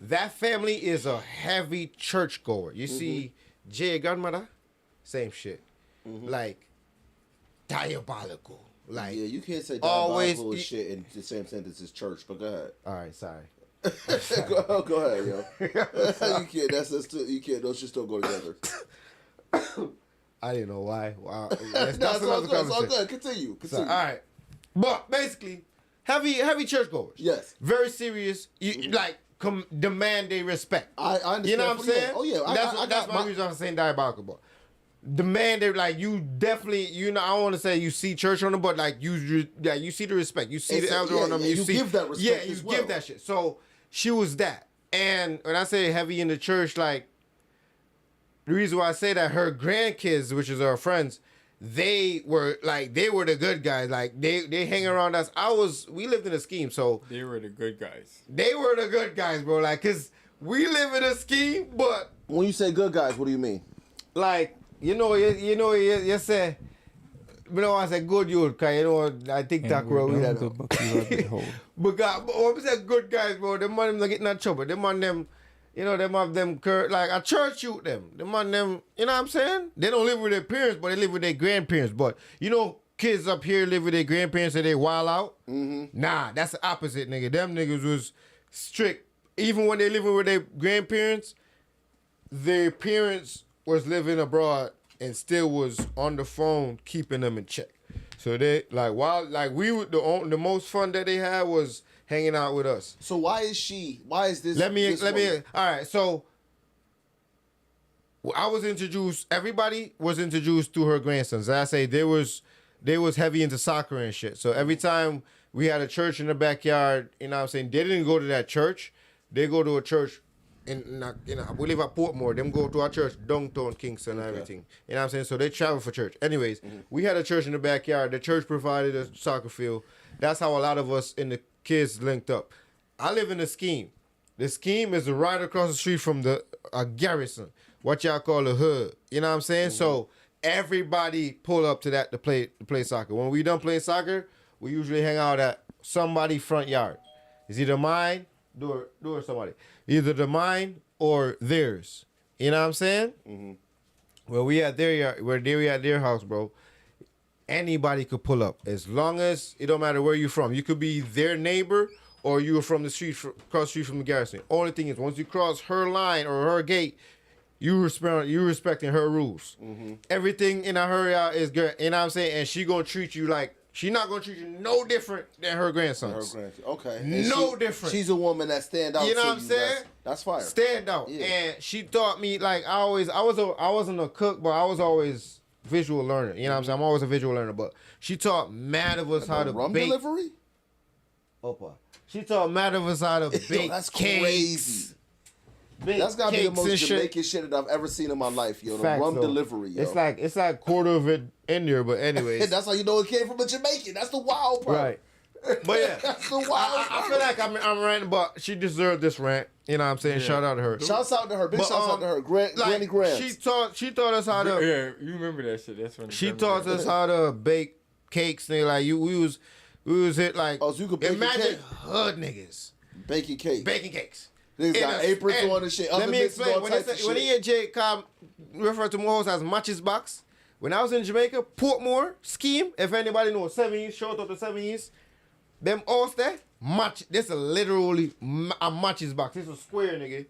that family is a heavy churchgoer. You see, Jay grandmother, same shit. Like, diabolical. Like, yeah, you can't say always diabolical shit in the same sentence as church, but go ahead. All right, sorry. Go ahead, yo. You can't. That's too, you can't. Those should still go together. I didn't know why. Wow. It's all good. Continue. So, all right. But basically, heavy churchgoers. Yes. Very serious. You like demand they respect. I understand. You know what I'm saying? Oh yeah. That's my reason I'm saying diabolical. But demand they like you definitely. You know, I don't want to say you see church on them, but like you see the respect. You see the elder on them. You see, give that respect. Yeah, you as well. give that shit. So she was that. And when I say heavy in the church, like the reason why I say that her grandkids, which is our friends, they were the good guys. Like they hang around us. We lived in a scheme, so they were the good guys. They were the good guys, bro. Like, cause we live in a scheme, but when you say good guys, what do you mean? Like, you say, I say good youth, cause I think that where we had. But God, when we say good guys, bro, them man them not getting in trouble. Them man them. Them have them, like, a church youth them. Them on them, you know what I'm saying? They don't live with their parents, but they live with their grandparents. But, kids up here live with their grandparents and they wild out. Mm-hmm. Nah, that's the opposite, nigga. Them niggas was strict. Even when they living with their grandparents, their parents was living abroad and still was on the phone keeping them in check. So they, we were, the most fun that they had was hanging out with us. So why is this? Let me. All right. So everybody was introduced to her grandsons. As I say, they was heavy into soccer and shit. So every time we had a church in the backyard, you know what I'm saying, they didn't go to that church. They go to a church we live at Portmore. Them go to our church, downtown Kingston and everything. You know what I'm saying? So they travel for church. Anyways, we had a church in the backyard. The church provided a soccer field. That's how a lot of us in the kids linked up. I live in a scheme. The scheme is right across the street from a garrison, what y'all call a hood. You know what I'm saying? Mm-hmm. So everybody pull up to that to play soccer. When we done playing soccer, we usually hang out at somebody's front yard. It's either mine or somebody. Either the mine or theirs. You know what I'm saying? Mm-hmm. When we at their yard, we at their house, bro, anybody could pull up. As long as it don't matter where you're from. You could be their neighbor or you were from the street, across the street from the garrison. Only thing is, once you cross her line or her gate, you respecting her rules. Mm-hmm. Everything in her yard is good. You know what I'm saying? And she gonna treat you like, she not gonna treat you no different than her grandsons. Okay. No different. She's a woman that stand out. You know what I'm saying? That's fire. Stand out. Yeah. And she taught me, like, I wasn't a cook, but I was always visual learner. You know what I'm saying? I'm always a visual learner, but she taught mad of us how to rum bake. Delivery? Opa. She taught mad of us how to bake that's cakes. Crazy. That's gotta be the most Jamaican shit that I've ever seen in my life, yo. The rum delivery, yo. It's like quarter of it in there, but anyways. That's how you know it came from a Jamaican. That's the wild part. Right. But yeah, that's the wild part. I feel like I'm ranting, but she deserved this rant. You know what I'm saying? Yeah. Shout out to her. Shouts out to her. Big shouts out to her. Granny Grams. She taught us how to. Yeah, you remember that shit. That's when she taught us how to bake cakes. Nigga, like we was hit like. Oh, so you could bake imagine cake? Hood niggas baking cakes. Niggas got aprons on and shit. Let me explain. When he and Jay Cobb refer to Mohos as matches box, when I was in Jamaica, Portmore scheme, if anybody knows 7 East, shout out to 7 East, them all there, this is literally a matches box. This is a square, nigga.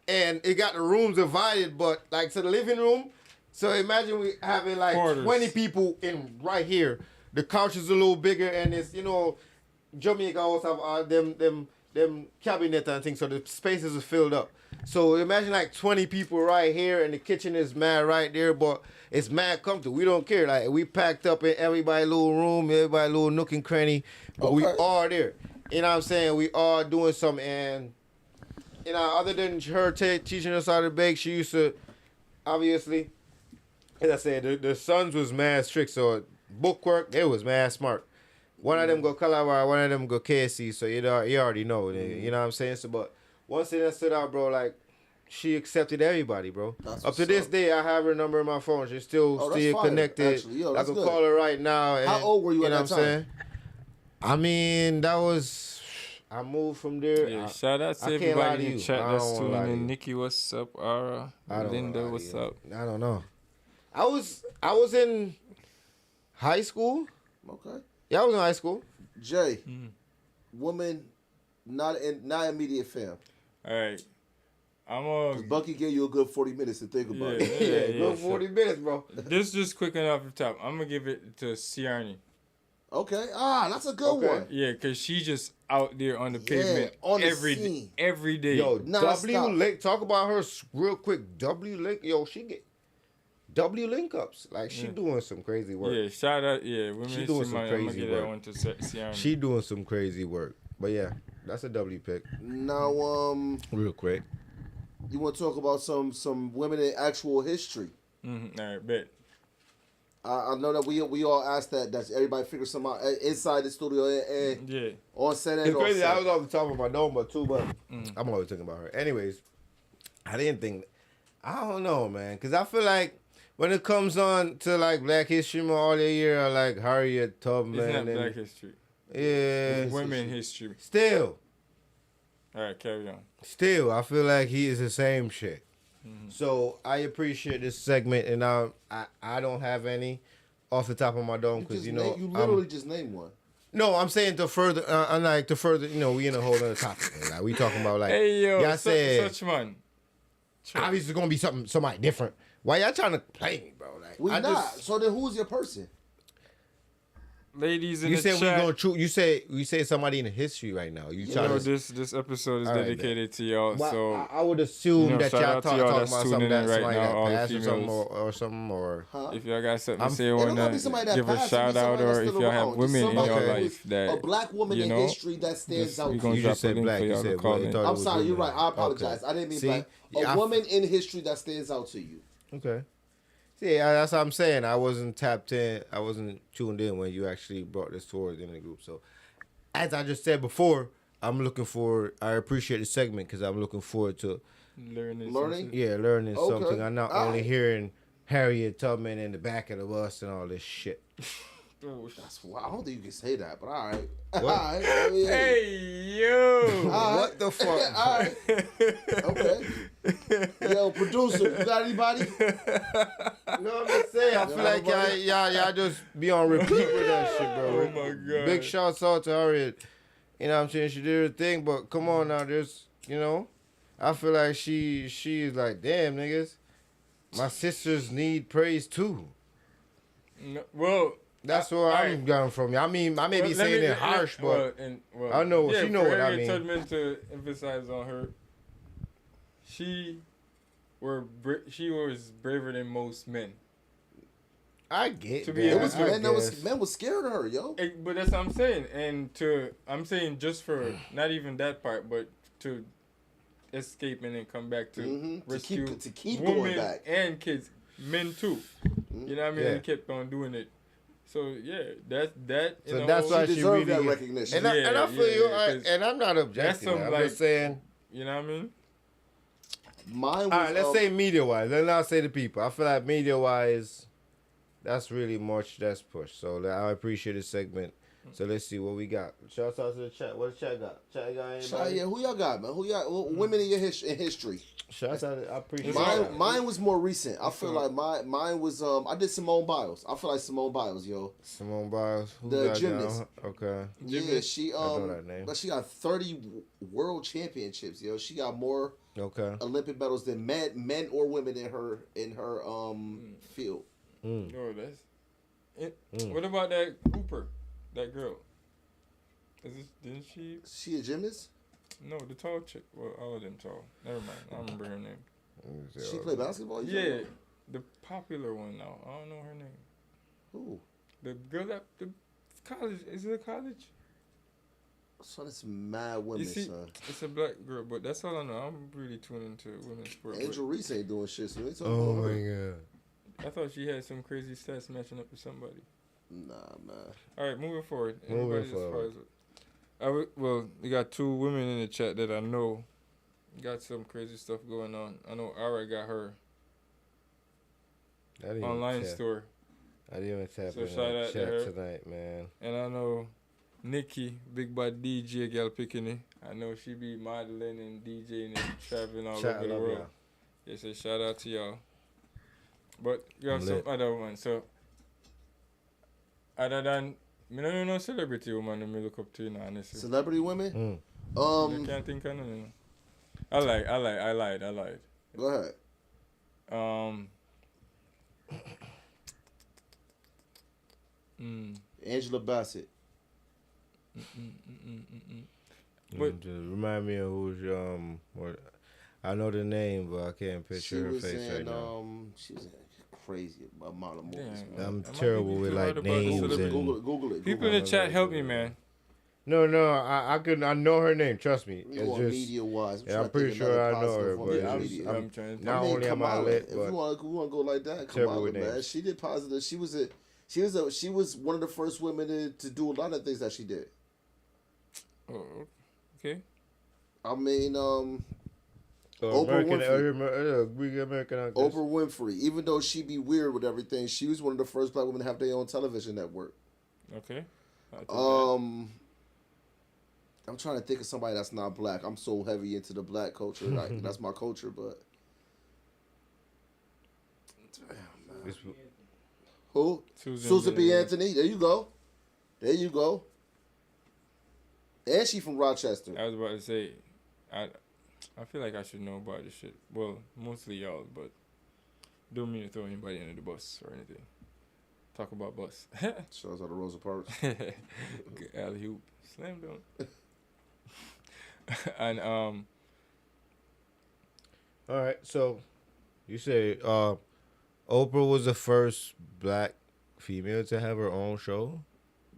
And it got the rooms divided, but like, so the living room, so imagine we having like quarters. 20 people in right here. The couch is a little bigger, and it's, Jamaica also have them cabinet and things, so the spaces are filled up. So imagine like 20 people right here, and the kitchen is mad right there, but it's mad comfortable. We don't care. Like, we packed up in everybody's little room, everybody's little nook and cranny, but we are there. You know what I'm saying? We are doing something, and other than her teaching us how to bake, she used to, obviously, as I said, the sons was mad strict, so bookwork, they was mad smart. One of them go Calabar, one of them go KSC, so you already know. You know what I'm saying? So, but one thing that stood out, bro, like, she accepted everybody, bro. Up to this day, I have her number in my phone. She's still connected. I can call her right now. And, how old were you at that time? Saying? I mean, I moved from there. Yeah, shout out to everybody in the chat that's tuning in. Nikki, what's up? Ara, Linda, what's up? I don't know. I was in high school. Okay. Yeah, I was in high school. Jay, woman Not immediate fam. All right. I'm gonna. Bucky gave you a good 40 minutes to think about it. Yeah, good 40 minutes, bro. This just quick and off the top. I'm gonna give it to Ciarni. Okay. That's a good one. Yeah, cause she just out there on the pavement on the every scene. every day. Yo, Non-stop. W Link. Talk about her real quick. W Link. Yo, she get W link ups. Like she doing some crazy work. Yeah, shout out. Yeah, women. She doing some I'm crazy gonna give work. that one to Ciarni. She doing some crazy work. But yeah, that's a W pick. Now, Real quick. you want to talk about some women in actual history? Mm-hmm. All right, bet. I know that we all asked that everybody figure something out inside the studio and Yeah. on set and It's off crazy. set. I was off the top of my dome, but I'm always thinking about her. Anyways, I didn't think. I don't know, man, because I feel like when it comes on to like Black History Month all the year, I like Harriet Tubman. It's not and, Black history. Yeah. It's women history. Still, All right, carry on. I feel like he is the same shit. So I appreciate this segment, and I don't have any off the top of my dome because you know you literally just named one. No, I'm saying to further. I'm like to further. You know, we in a whole other topic. Like we talking about like. Hey yo, y'all said such man. obviously gonna be somebody different. Why y'all trying to play me, bro? Like We I not. So then who's your person? Ladies in You the said we chat. gonna choose. You say somebody in history right now. You You trying know, to. this episode is All right, dedicated to y'all. Well, So I would assume you know, that shout y'all out to talking y'all about that's something tuning in that right somebody now, that all the passed or something females. or something or. if y'all got something to say It or don't gotta be not, somebody that give a passed. It shout be out, somebody or that's if still y'all have around. women in Somebody your who's life that a black woman you in know, history that stands just- out. we to gonna you. You drop just the said link black. for You y'all to said call black. in. You thought it I'm was sorry, you're women. right. I apologize. Okay. I didn't mean See? black. Yeah, A woman in history that stands out to you. Okay. See, that's what I'm saying. I wasn't tapped in. I wasn't tuned in when you actually brought this towards in the group. So, as I just said before, I appreciate the segment because I'm looking forward to learning. learning Okay. something. I'm not All only right. hearing Harriet Tubman in the back of the bus and all this shit. That's why I don't think you can say that, but all right. What? All right. I mean, Hey yo! all right. What the fuck? All right. Okay. Yo, producer, you got anybody? No, I'm just saying. I feel like y'all just be on repeat with that shit, bro. Oh my God. Big shouts out to Harriet. You know what I'm saying? She did her thing, but come on now, I feel like she is like, damn, niggas. My sisters need praise too. No, well, That's where I'm going from. I mean, I may be saying it harsh, but I know she know what I mean. Tubman, to emphasize on her, she was braver than most men. I get To that. be It was I men was scared of her, yo. But that's what I'm saying, and I'm saying just for not even that part, but to escape and then come back to rescue to keep women going back. and kids, men too. You know what I mean? Yeah. And kept on doing it. So yeah, that. You So know, that's why She she deserved really that recognition. And I feel yeah, you. yeah, 'cause And I'm not objecting. some, I'm like, just saying. You know what I mean? Mine was, All right, let's say media wise. Let's not say the people. I feel like media wise, that's really much that's pushed. So I appreciate this segment. So let's see what we got. Shout out to the chat. What the chat got? Chat got anybody? yeah, who y'all got, man? Who y'all women in your in history? Shout out. I appreciate Mine was more recent. I feel like mine was I did Simone Biles. I feel like Simone Biles, yo. Simone Biles. Who The got gymnast. down? Okay. Yeah, she know that name. but she got 30 world championships, yo. She got more Okay. Olympic medals than men or women in her field. Oh, that's. What about that Cooper? That girl. Didn't she? She a gymnast? No, the tall chick. Well, all of them tall. Never mind. I don't remember her name. She play basketball? Yeah, the popular one now. I don't know her name. Who? The girl that the college. Is it a college? Son, it's mad women, You see, son. it's a black girl, but that's all I know. I'm really tuned into women's sport. but Angel Reese ain't doing shit, so they talking Oh about my her. god. I thought she had some crazy stats matching up with somebody. Nah, man. All right, moving forward. Moving Anybody's as forward. far as well, we got two women in the chat that I know got some crazy stuff going on. I know Ara got her I didn't even online tap. store, I didn't even tap So in shout that out to chat her. tonight, man. and I know Nikki, big bad DJ gal picking it. I know she be modeling and DJing and traveling all Shout over the out, world. y'all. Yeah, so shout out to y'all. But you have some Lit. other ones. So other than, I don't know no celebrity woman that me look up to, you know, honestly. Celebrity women? I can't think of nothing. I lied. Go ahead. Angela Bassett. Just remind me of who's what I know the name, but I can't picture her face right now. She was in a crazy amount of movies. I'm terrible with like names and Google it. People in the chat, help me, man. No, I know her name. Trust me. You It's want just media wise. I'm pretty sure I know her, but I'm not only am I lit, if but you want to go like that, Kamala, man, she did positive. She was one of the first women to do a lot of things that she did. Oh, okay. I mean, Oprah Winfrey, even though she be weird with everything, she was one of the first black women to have their own television network. Okay. I'm trying to think of somebody that's not black. I'm so heavy into the black culture. Like, that's my culture, but damn, man. Who? Susan B. Anthony. There you go. And she from Rochester. I was about to say, I feel like I should know about this shit. Well, mostly y'all, but don't mean to throw anybody under the bus or anything. Talk about bus. Shows out to Rosa Parks. Alley hoop, slam dunk. And all right, so you say Oprah was the first black female to have her own show?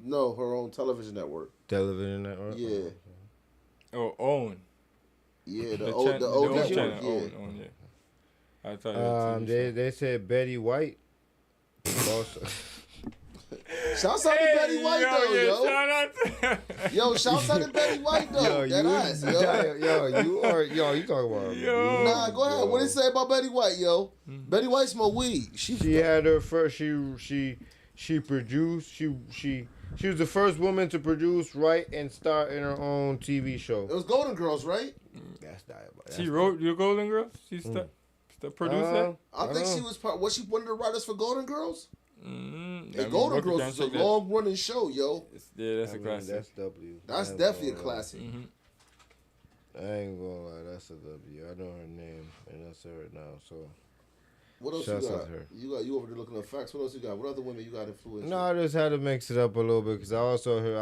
No, her own television network. Television network? Yeah. Oh, own. Yeah, the old network. Channel. Own, yeah. I thought they said Betty White. Also. Shouts out to Betty White though, yo. Shouts out to Betty White though. You talking about? Nah, go ahead. What did it say about Betty White, yo? Betty White smoked weed. She had her first. She produced. She was the first woman to produce, write, and star in her own TV show. It was Golden Girls, right? That's diabolical. She wrote your Golden Girls. She produced that. I think she was part. Was she one of the writers for Golden Girls? Golden Girls was a long running show, yo. That's a classic. That's W. That's definitely a classic. I ain't gonna lie, that's a W. I know her name, and that's her now. So, what else you got? You over there looking at facts. What else you got? What other women you got influence? No, I just had to mix it up a little bit because I also hear,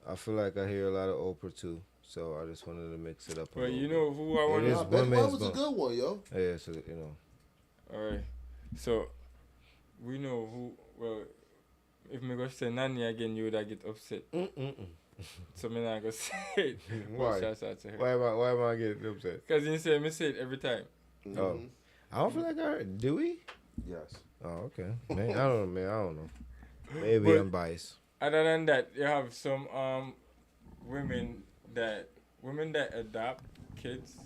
I feel like I hear a lot of Oprah too. So I just wanted to mix it up. Well, you know who I want to. Betty White was a good one, yo. Yeah, so All right, so. We know who. Well, if me go say Nanny again, you would get upset. So me not go say it. Why? Why am I getting upset? Because you say me say it every time. Oh, I don't feel like I heard. Do we? Yes. Oh, okay. Man, I don't know. Maybe I'm biased. Other than that, you have some women that adopt kids.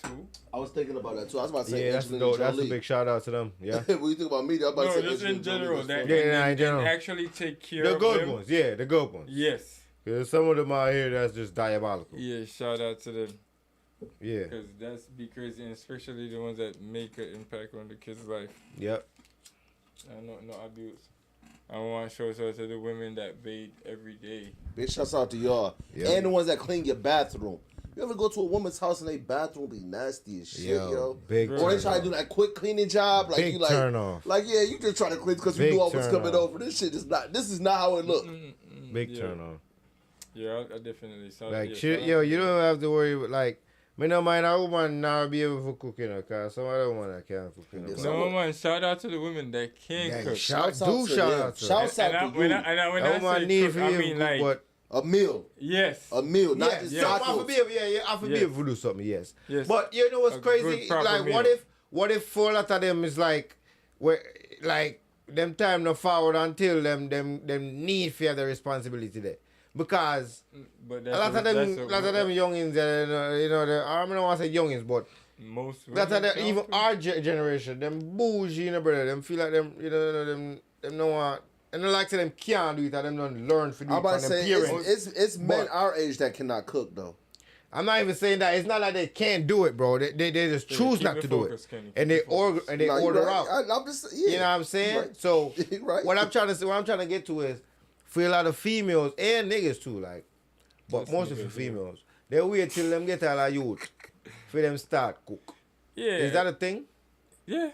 Too. I was thinking about that too. I was about to say, that's a big shout out to them. Yeah. When you think about me, I was about to say, just in general, in general, actually take care of them. The good ones, yeah, the good ones. Yes. Because some of them out here that's just diabolical. Yeah, shout out to them. Yeah. Because that's be crazy, and especially the ones that make an impact on the kid's life. Yep. No abuse. I want to show out to the women that bathe every day. Big shouts out to y'all. Yep. And the ones that clean your bathroom. You ever go to a woman's house and they bathroom be nasty as shit, yo? Big or they try to do that quick cleaning job, like big you like, turn off. Like yeah, you just trying to clean because you knew I was coming over. This shit is not. This is not how it look. Big turn off. Yeah, I definitely saw like that. Shit, yo, you don't have to worry about like. Me no mind a woman now be able to cook in her car. Some other woman that can't cook in her car. No man, shout out to the women that can cook. Shout out to them. Shout out to you. When I say cook, I mean like. A meal. Yes. A meal, not just tacos. I forgive you to do something, yes. But you know what's crazy? Like meal. what if for a lot of them is like where like them time no forward until them need for the responsibility there. Because a lot of them youngins, I don't want to say youngins, but most that are them, even our generation, them bougie, brother, them feel like them, them no want. And the likes of them can't do it, and them don't learn for I'm about to say, it's men our age that cannot cook, though. I'm not even saying that. It's not like they can't do it, bro. They just choose not to do it. And they order out. I'm just, you know what I'm saying? Right. So what I'm trying to get to is, for a lot of females and niggas too, like, but Just mostly niggas, for females. They wait till them get all the youth for them start cook. Yeah. Is that a thing? Yeah.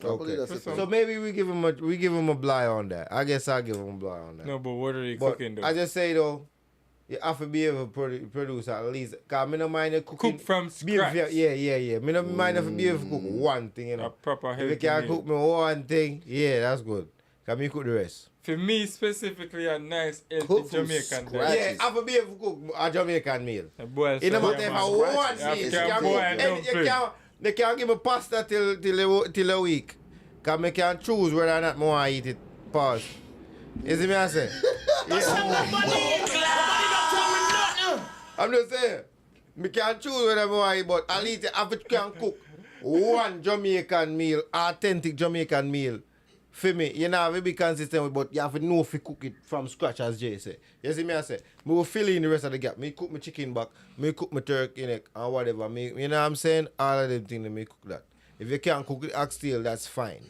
Okay. that's a thing. So maybe we give him a blind on that. I guess I'll give him a blind on that. No, but what are they But cooking though? I just say though, you have to be able to produce at least. Cause me no mind the cooking. Cook from Be able scratch. to- Yeah. Me no mind if you be able to cook one thing, you A know. proper If you healthy can meal. cook me one thing, yeah, that's good. Cause me cook the rest. For me specifically, a nice healthy Cook from Jamaican scratch. diet. Yeah, I have to be able to cook a Jamaican meal. A boil It no some matter if I yam want and meal. you You can can't boil and dumpling. they can't give me pasta till a week. Cause me can choose whether or not I want to eat it. Pause. You see me I say? I'm just saying. Me can choose whether I want to eat, but at least if I can cook one Jamaican meal, authentic Jamaican meal, for me, you know, we be consistent with, but you have to know if you cook it from scratch, as Jay say. You see me I say? Me will fill in the rest of the gap. Me cook my chicken back, me cook my turkey neck, and whatever. Me, you know what I'm saying? All of them things, me cook that. If you can't cook it oxtail, that's fine.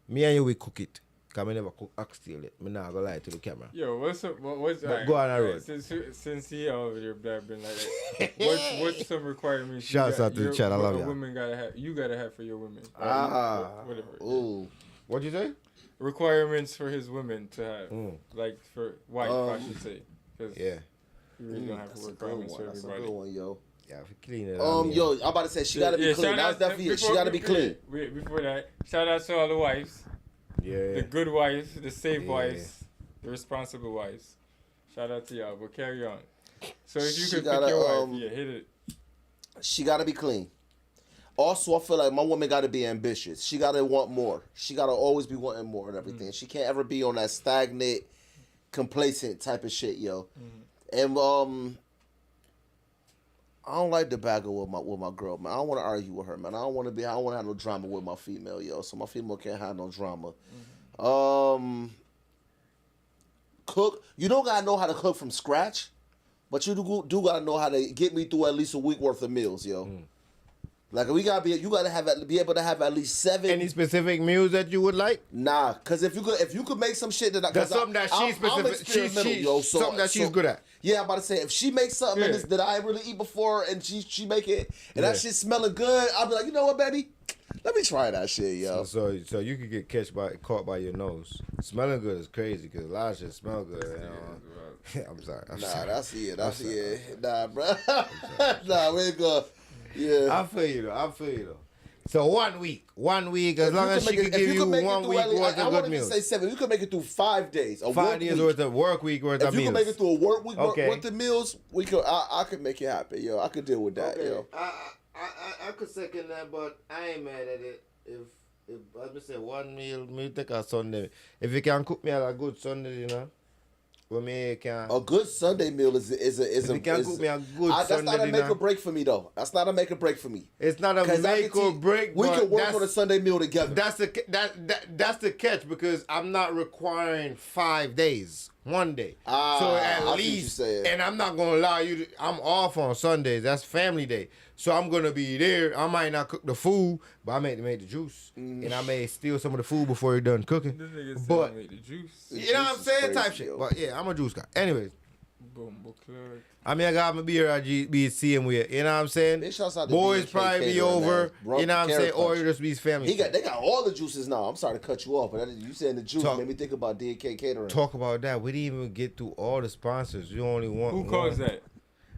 Me and you will cook it. Because I never cook oxtail yet. Me not going to lie to the camera. Yo, what's up? What's But go on a road. Since he over there blabbing like that, what's some requirements? Shouts out to the chat, I love ya. ya. Women gotta have. You gotta have for your women. Whatever. Ooh. What'd you say? Requirements for his women to have, Mm. like for wife, I should say. 'Cause Yeah. you really don't have That's a good requirements one. for That's a everybody. good one, yo. Yeah, if you clean it up. Yo, I'm about to say she gotta be clean. shout That's out- definitely it. She before- gotta be clean. Wait, before that, shout out to all the wives. Yeah. The good wives, the safe Yeah. wives, the responsible wives. Shout out to y'all, but carry on. So if you She could pick gotta, your wife, yeah, hit it. She gotta be clean. Also, I feel like my woman gotta be ambitious. She gotta want more. She gotta always be wanting more and everything. She can't ever be on that stagnant, complacent type of shit, yo. And I don't like to bagger with my girl, man. I don't want to argue with her, man. I don't want to have no drama with my female, yo. So my female can't have no drama. Cook. You don't gotta know how to cook from scratch, but you do gotta know how to get me through at least a week worth of meals, yo. Like you gotta be able to have at least 7. Any specific meals that you would like? Nah, cause if you could make some shit that That's something that she's specific. Something that she's good at. Yeah, I'm about to say if she makes something Yeah. that I ain't really eat before and she make it and Yeah. that shit smelling good, I'll be like, you know what, baby, let me try that shit, yo. So you could get caught by your nose. Smelling good is crazy because a lot of shit smell good. You know? I'm sorry. I'm Nah, sorry. that's it. That's I'm sorry. it. Nah, bro. Nah, we ain't gonna. Yeah. I feel you though. So 1 week, as long as she could give you 1 week worth I of won't good even meals. say 7. You could make it through 5 days. 5 days worth of work week worth If of you meals. can make it through a work week Okay. worth of meals, I could make it happen, yo. I could deal with that, yo. I could second that, but I ain't mad at it. If I say one meal, me take a Sunday. If you can cook me a good Sunday dinner, when me can. A good Sunday meal is If you can cook me a good that's Sunday not a make dinner. or break for me though. That's not a make or break for me. It's not a 'Cause I make can or see- break. We but can work that's- on a Sunday meal together. That's the catch because I'm not requiring 5 days, 1 day. So I see at what you're least, saying. and I'm not gonna allow you. I'm off on Sundays. That's family day. So I'm gonna be there. I might not cook the food, but I may make the juice, and I may steal some of the food before you're done cooking. This nigga said But make the juice. you know what I'm juice is saying, crazy, type shit. yo. But yeah, I'm a juice guy. Anyways, Boom, book clerk. I mean, I got my beer at GBC and we, you know what I'm saying? Big shouts out to Boys BK probably be Catering, over, man. Bro, you know what I'm Carrot saying? Or Punch. you just be family. They got all the juices now. I'm sorry to cut you off, but you saying the juice Talk- made me think about DK Catering. Talk about that. We didn't even get through all the sponsors. You only want Who one. calls that?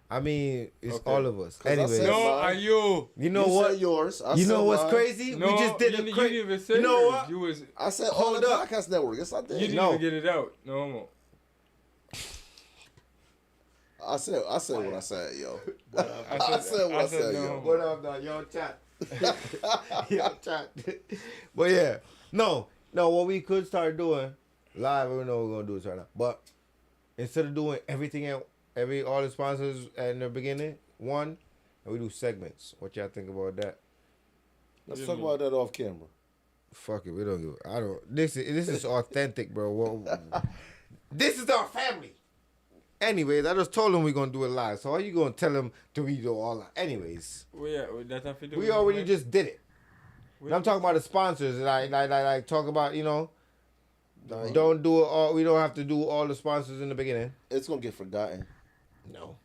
I mean, it's Okay. all of us. 'Cause I Anyways, said No, mine. are you? you know You what? said yours. I You said know what's mine. crazy? No, we just did you a didn't crazy. even say You know yours. what? You was. I said Hold on the up. podcast network. Yes, I did. You didn't No. even get it out. No homo. I said what I said, yo. I said what I said, no yo. homo. What up, dog? Yo, chat. Yo, chat. But yeah, no. What we could start doing live, we know we're gonna do this right now. But instead of doing everything at all the sponsors in the beginning, and we do segments. What y'all think about that? Let's talk about that off camera. Fuck it, we don't give. I don't. This is authentic, bro. This is our family. Anyways, I just told him we're gonna do it live. So how you gonna tell him to redo all that? Anyways, Well, yeah, that have to do we with already what? just did it. And I'm talking about the sponsors. Like talk about, you know. Don't do it all. We don't have to do all the sponsors in the beginning. It's gonna get forgotten. No.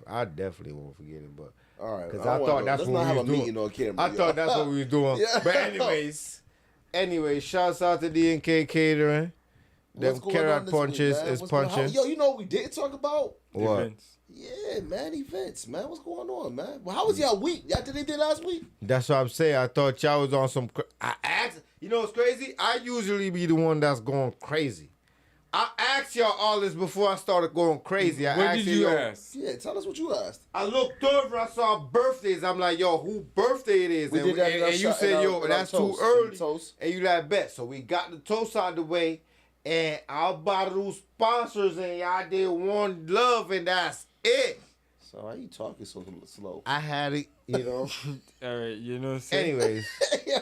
I definitely won't forget it, but All right. because I thought that's let's what not we have was a doing. meeting on camera. I thought that's what we was doing. Yeah. But anyways, shouts out to D&K Catering. Them What's going on carrot this punches week, man? is What's going- punching. Yo, you know what we didn't talk about? What? Events. Yeah, man, events, man. What's going on, man? Well, how was y'all week? Y'all did they did last week? That's what I'm saying. I thought y'all was on some. I asked. You know what's crazy? I usually be the one that's going crazy. I asked y'all all this before I started going crazy. What asked did you ask? Yeah, tell us what you asked. I looked over, I saw birthdays. I'm like, yo, who birthday it is? We And, did that in our and you shot- said, in yo, our- in that's our too toast, early. in the toast. And you like, bet. So we got the toast out of the way. And I'll buy those sponsors and y'all did one love and that's it. So why you talking so slow? I had it, you know. All right, you know what I'm saying? Anyways. Yeah.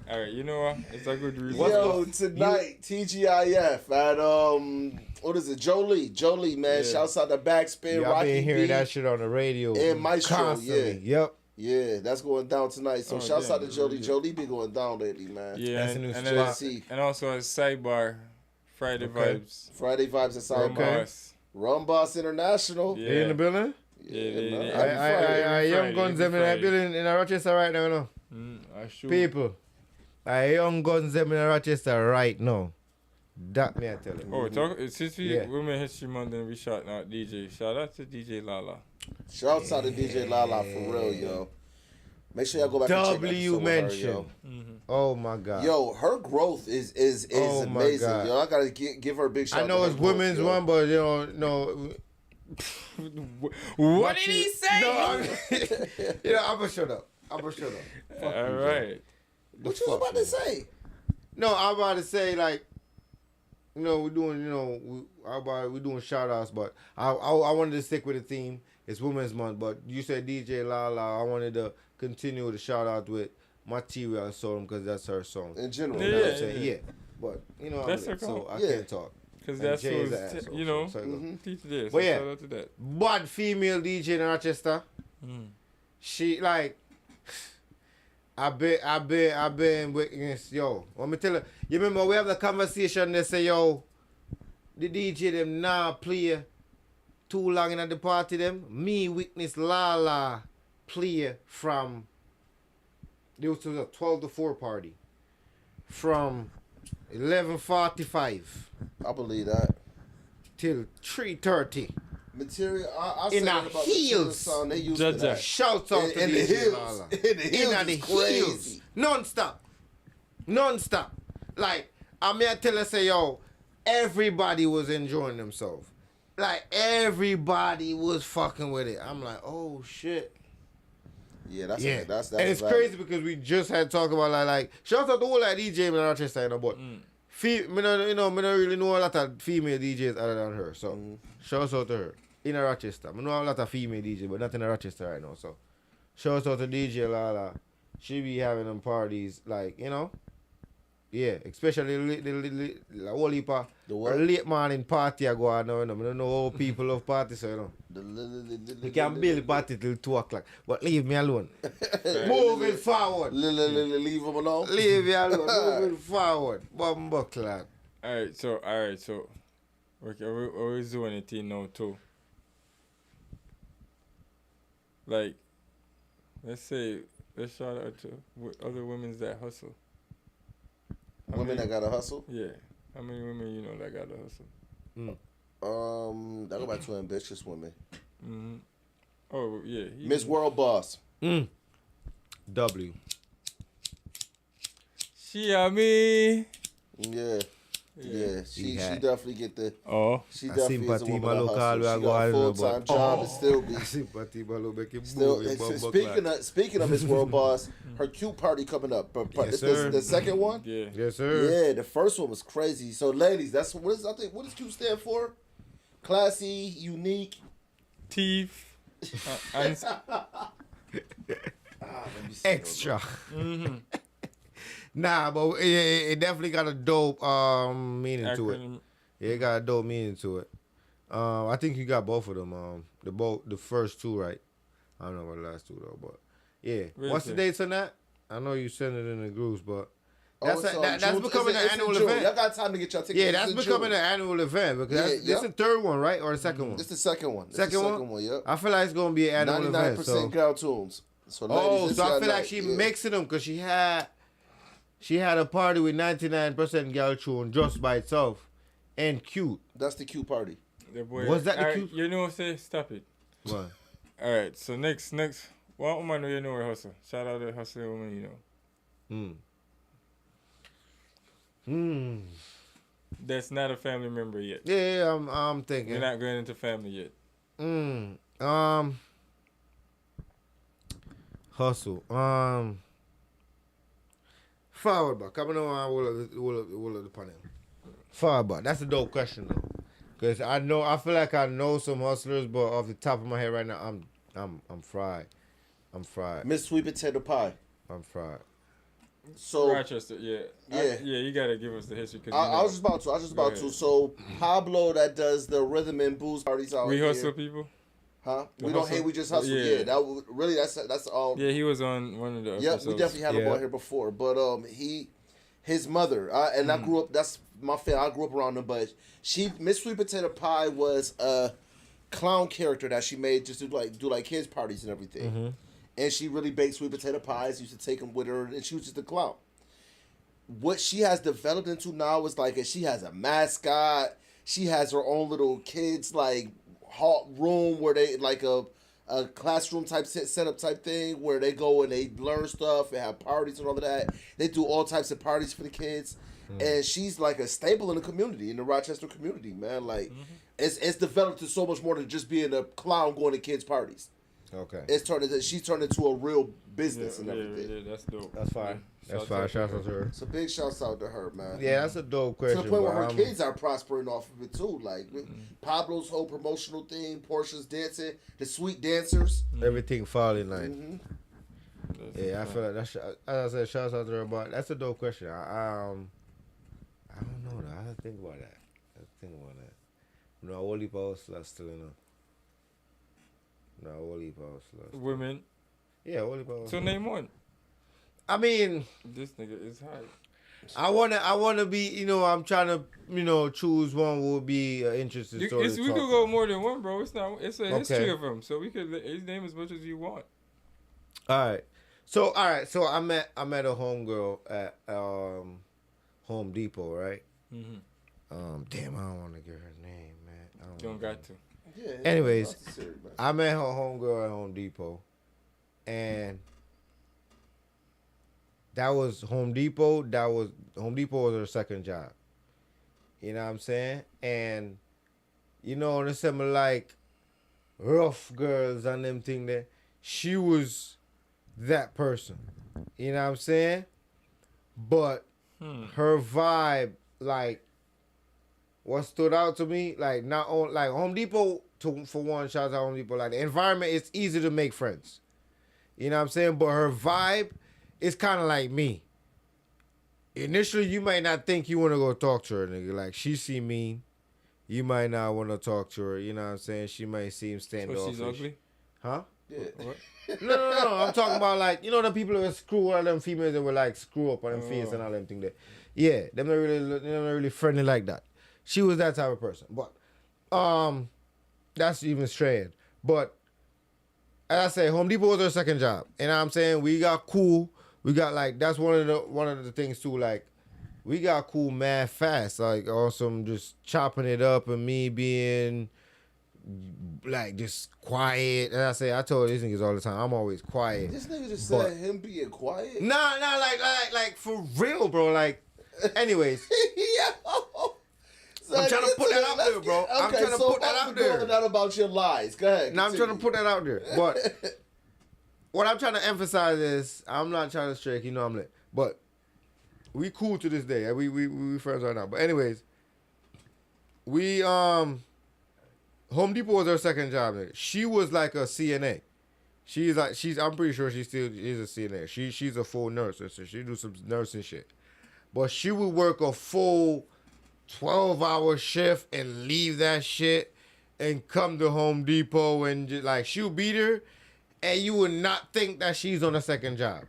All right, you know what? It's a good reason. Yo, tonight, TGIF at, what is it? Jolie, man. Yeah. Shouts out to Backspin, Y'all Rocky been hearing B, that shit on the radio. and Maestro, constantly. Yep. Yeah, that's going down tonight. So Oh, shouts damn, out to Jolie. really? Jolie been going down lately, man. Yeah, That's a new and, spot. and also a sidebar, Friday Okay. Vibes. Friday Vibes at Side Okay. Boss. Rum Boss International. Yeah. They in the building? Yeah, man. yeah. Happy Friday. I young Friday, guns them in every that Friday. building in Rochester right now, no? I sure. People. I young guns them in Rochester right now. That me I tell you. Oh, talk, since we Yeah. Women History Month, then we shout out DJ. Shout out to DJ Lala. Shouts out to DJ Lala for real, yo. Make sure y'all go back and check that W episode with her, mention. yo. Oh my God. Yo, her growth is Oh, my amazing. God. Yo, I gotta give her a big shout out. I know to it's her growth, women's yo. one, but you know, no. What did he say? No, I'm gonna shut up. Fuck All you, right. What you about to say? No, I'm about to say like, you know, we're doing, we're doing shout outs, but I wanted to stick with the theme. It's Women's Month, but you said DJ Lala. I wanted to continue the shout out with Material Song because that's her song. In general. You know what I'm Yeah, saying? yeah. Yeah. But you know, That's I'm lit, her so call. I Yeah. can't talk. Because And that's Jay is who's, an asshole, you know, so say no. teach this. But yeah. Shout out to that. Bad female DJ in Rochester. She like. I've been witness, yo. Let me tell you. You remember we have the conversation. They say, yo, the DJ them now play too long in the party. Them me witness Lala play from. There was a 12 to 4 party from 11:45 I believe that. till 3:30. Material. I In said the it about Material heels. song. They used Judge to that. Shouts out to In the DJ hills. Lala. In the hills. In the is crazy. heels. Non-stop. Like, I mean, I tell her, say, yo, everybody was enjoying themselves. Like, everybody was fucking with it. I'm like, oh, shit. Yeah, that's Yeah. that's And it's valid. crazy because we just had talked about, like shout out to all that DJ in Rochester, you know, but me don't really know a lot of female DJs other than her. So, shout out to her. In Rochester. I know a lot of female DJs, but not in Rochester right now. So, shout out to DJ Lala. She be having them parties, like, you know. Yeah, especially the whole heap of late morning party I go on now, you know. I don't know all people love parties, so, you know. We can build party till 2 o'clock, but leave me alone. Moving forward. Leave them alone. Leave me alone. Moving forward. Bumbo clap. All right, so okay, we're doing it in now too. Like, let's shout out to other women that hustle. Women that gotta hustle. Yeah, how many women you know that gotta hustle? That go back to ambitious women. Mm-hmm. Oh yeah, Miss World Boss. W. She and me. Yeah, she definitely get the. Oh, she definitely is a sympathy, woman that my hustle. local, She got a full-time job and still be. Sympathy, my local, make it Still, move, bumbo speaking of Miss World Boss, her cute party coming up. Yes, sir. The second one. yeah. Yes, sir. Yeah, the first one was crazy. So, ladies, that's what is. I think what does Q stand for? Classy, unique, Teeth. And Extra. mm-hmm. Nah, but it definitely got a dope meaning to it. Acronym. Yeah, it got a dope meaning to it. I think you got both of them. The first two, right? I don't know about the last two though, but yeah. Really What's the good. dates on that? I know you sent it in the groups, but That's June- becoming an it's in annual June. event. Y'all got time to get y'all tickets. Yeah, It's that's in becoming June. an annual event because this is the third one, right, or the second one? It's the second one. It's Second the one? second one. Yep. I feel like it's gonna be an annual event. 99% So. girl tunes. So ladies, Oh, this so I y'all feel like night. she Yeah. mixing them because she had a party with 99% girl tune just by itself and cute. That's the cute party. The boy, Was that the alright, cute? You know what I'm saying? Stop it. What? All right, so next, one woman you know her hustle. Shout out to the hustling woman, you know. That's not a family member yet. Yeah, I'm thinking. We're not going into family yet. Hustle. Forward back. Coming on, will the panel. Forward back. That's a dope question though, because I feel like I know some hustlers, but off the top of my head right now, I'm fried. I'm fried. Miss Sweet Potato Pie. I'm fried. So Rochester, yeah. You gotta give us the history. Cause I was just about to. So Pablo that does the rhythm and booze parties out we here. hustle people. Huh? The We don't hustle? hate. We just hustle. Yeah. Yeah. That really that's Yeah, he was on one of the Yep, episodes. we definitely had him on here before. But his mother, I grew up. That's my family. I grew up around them. But Miss Sweet Potato Pie was a clown character that she made just to do kids parties and everything. And she really baked sweet potato pies. Used to take them with her, and she was just a clown. What she has developed into now is she has a mascot. She has her own little kids room where they a classroom type setup type thing where they go and they learn stuff and have parties and all of that. They do all types of parties for the kids, and she's like a staple in the community, in the Rochester community, man. It's developed to so much more than just being a clown going to kids' parties. Okay. She's turned into a real business and everything. Yeah, that's dope. That's fine. That's fine. Shout out to her. So big shouts out to her, man. Yeah, that's a dope question. To the point where her kids are prospering off of it too. Pablo's whole promotional thing, Portia's dancing, the sweet dancers. Everything fall in line. Yeah, I feel like that's. As I said, shouts out to her. But that's a dope question. I don't know. Though. I have to think about that. No, Wally Paul still in. No, Wally Paul. Women. Yeah, Wally Paul. So name one. I mean, this nigga is high. I wanna be, I'm trying to, choose one who would be interesting story. We could go more than one, bro. It's a history of him, so we could name as much as you want. All right. So I met a homegirl at Home Depot, right? Damn, I don't want to give her name, man. Don't got to. Yeah. Anyways, I met her homegirl at Home Depot, and that was Home Depot. Home Depot was her second job. You know what I'm saying? And the similar rough girls and them thing there, she was that person. You know what I'm saying? But her vibe, what stood out to me, not only Home Depot, for one, shout out to Home Depot, the environment, it's easy to make friends. You know what I'm saying? But her vibe is kind of like me. Initially, you might not think you want to go talk to her, nigga. She see me, you might not want to talk to her. You know what I'm saying? She might seem standoffish. So she's ugly? Huh? Yeah. What? No. I'm talking about the people that screw all them females that were screw up on them face and all them thing there. Yeah, they're not really friendly like that. She was that type of person. But that's even strange. But as I say, Home Depot was her second job. And I'm saying we got cool. We got that's one of the things too. We got cool mad fast. Awesome, just chopping it up and me being just quiet. As I say, I told these niggas all the time, I'm always quiet. This nigga just said him being quiet. Nah, for real, bro. Anyways. So I'm trying to put that out there, bro. I'm trying to put that out there. Not about your lies. Go ahead. Now I'm trying to put that out there. But what I'm trying to emphasize is I'm not trying to strike, I'm lit. But we cool to this day. We friends right now. But anyways, we Home Depot was her second job. Nigga. She was like a CNA. I'm pretty sure she still is a CNA. She's a full nurse, so she do some nursing shit. But she would work a full 12-hour shift and leave that shit and come to Home Depot and just she'll be there and you would not think that she's on a second job.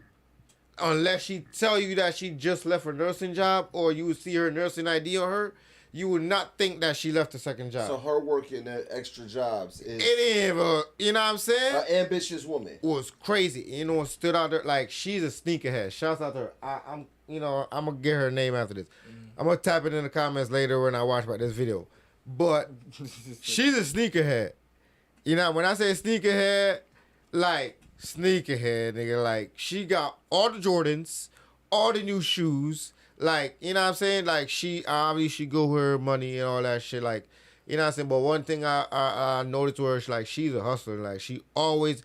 unless she tell you that she just left her nursing job, or you would see her nursing ID on her, you would not think that she left the second job. So her working at extra jobs is it ain't ever, you know what I'm saying? an ambitious woman. Was crazy. You know, stood out there like she's a sneakerhead. Shouts out to her. I'm gonna get her name after this. I'm gonna type it in the comments later when I watch about this video. But she's a sneakerhead. You know, when I say sneakerhead, like sneakerhead, nigga, like she got all the Jordans, all the new shoes. Like, you know what I'm saying? Like, she obviously go with her money and all that shit. Like, you know what I'm saying? But one thing I noticed with her, she's a hustler. Like, she always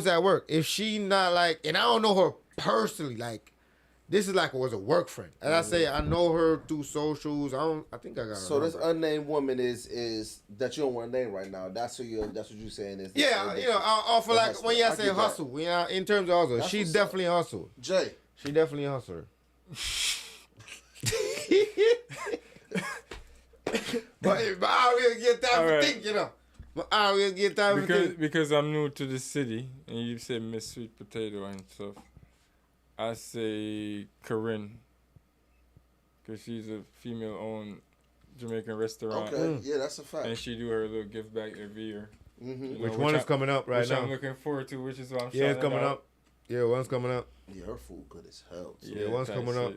at work. If she not like, and I don't know her personally, like, this is like was a work friend. And I say I know her through socials. I think I got her. So this unnamed woman is that you don't want to name right now. That's what you're saying is. Yeah, you know, I feel like when you say hustle, you know, in terms of hustle, she's definitely a hustle. Jay. She definitely a hustler. but I always get time to think, you know. But I always get time to think. Because I'm new to the city, and you said Miss Sweet Potato and stuff, I say Corinne. Because she's a female-owned Jamaican restaurant. Okay, yeah, that's a fact. And she do her little gift back every year. Mm-hmm. Which one is coming up right now? Which I'm looking forward to, which is why I'm Yeah, it's coming up. Yeah, one's coming up. Yeah, her food good as hell. So. Yeah, one's coming up.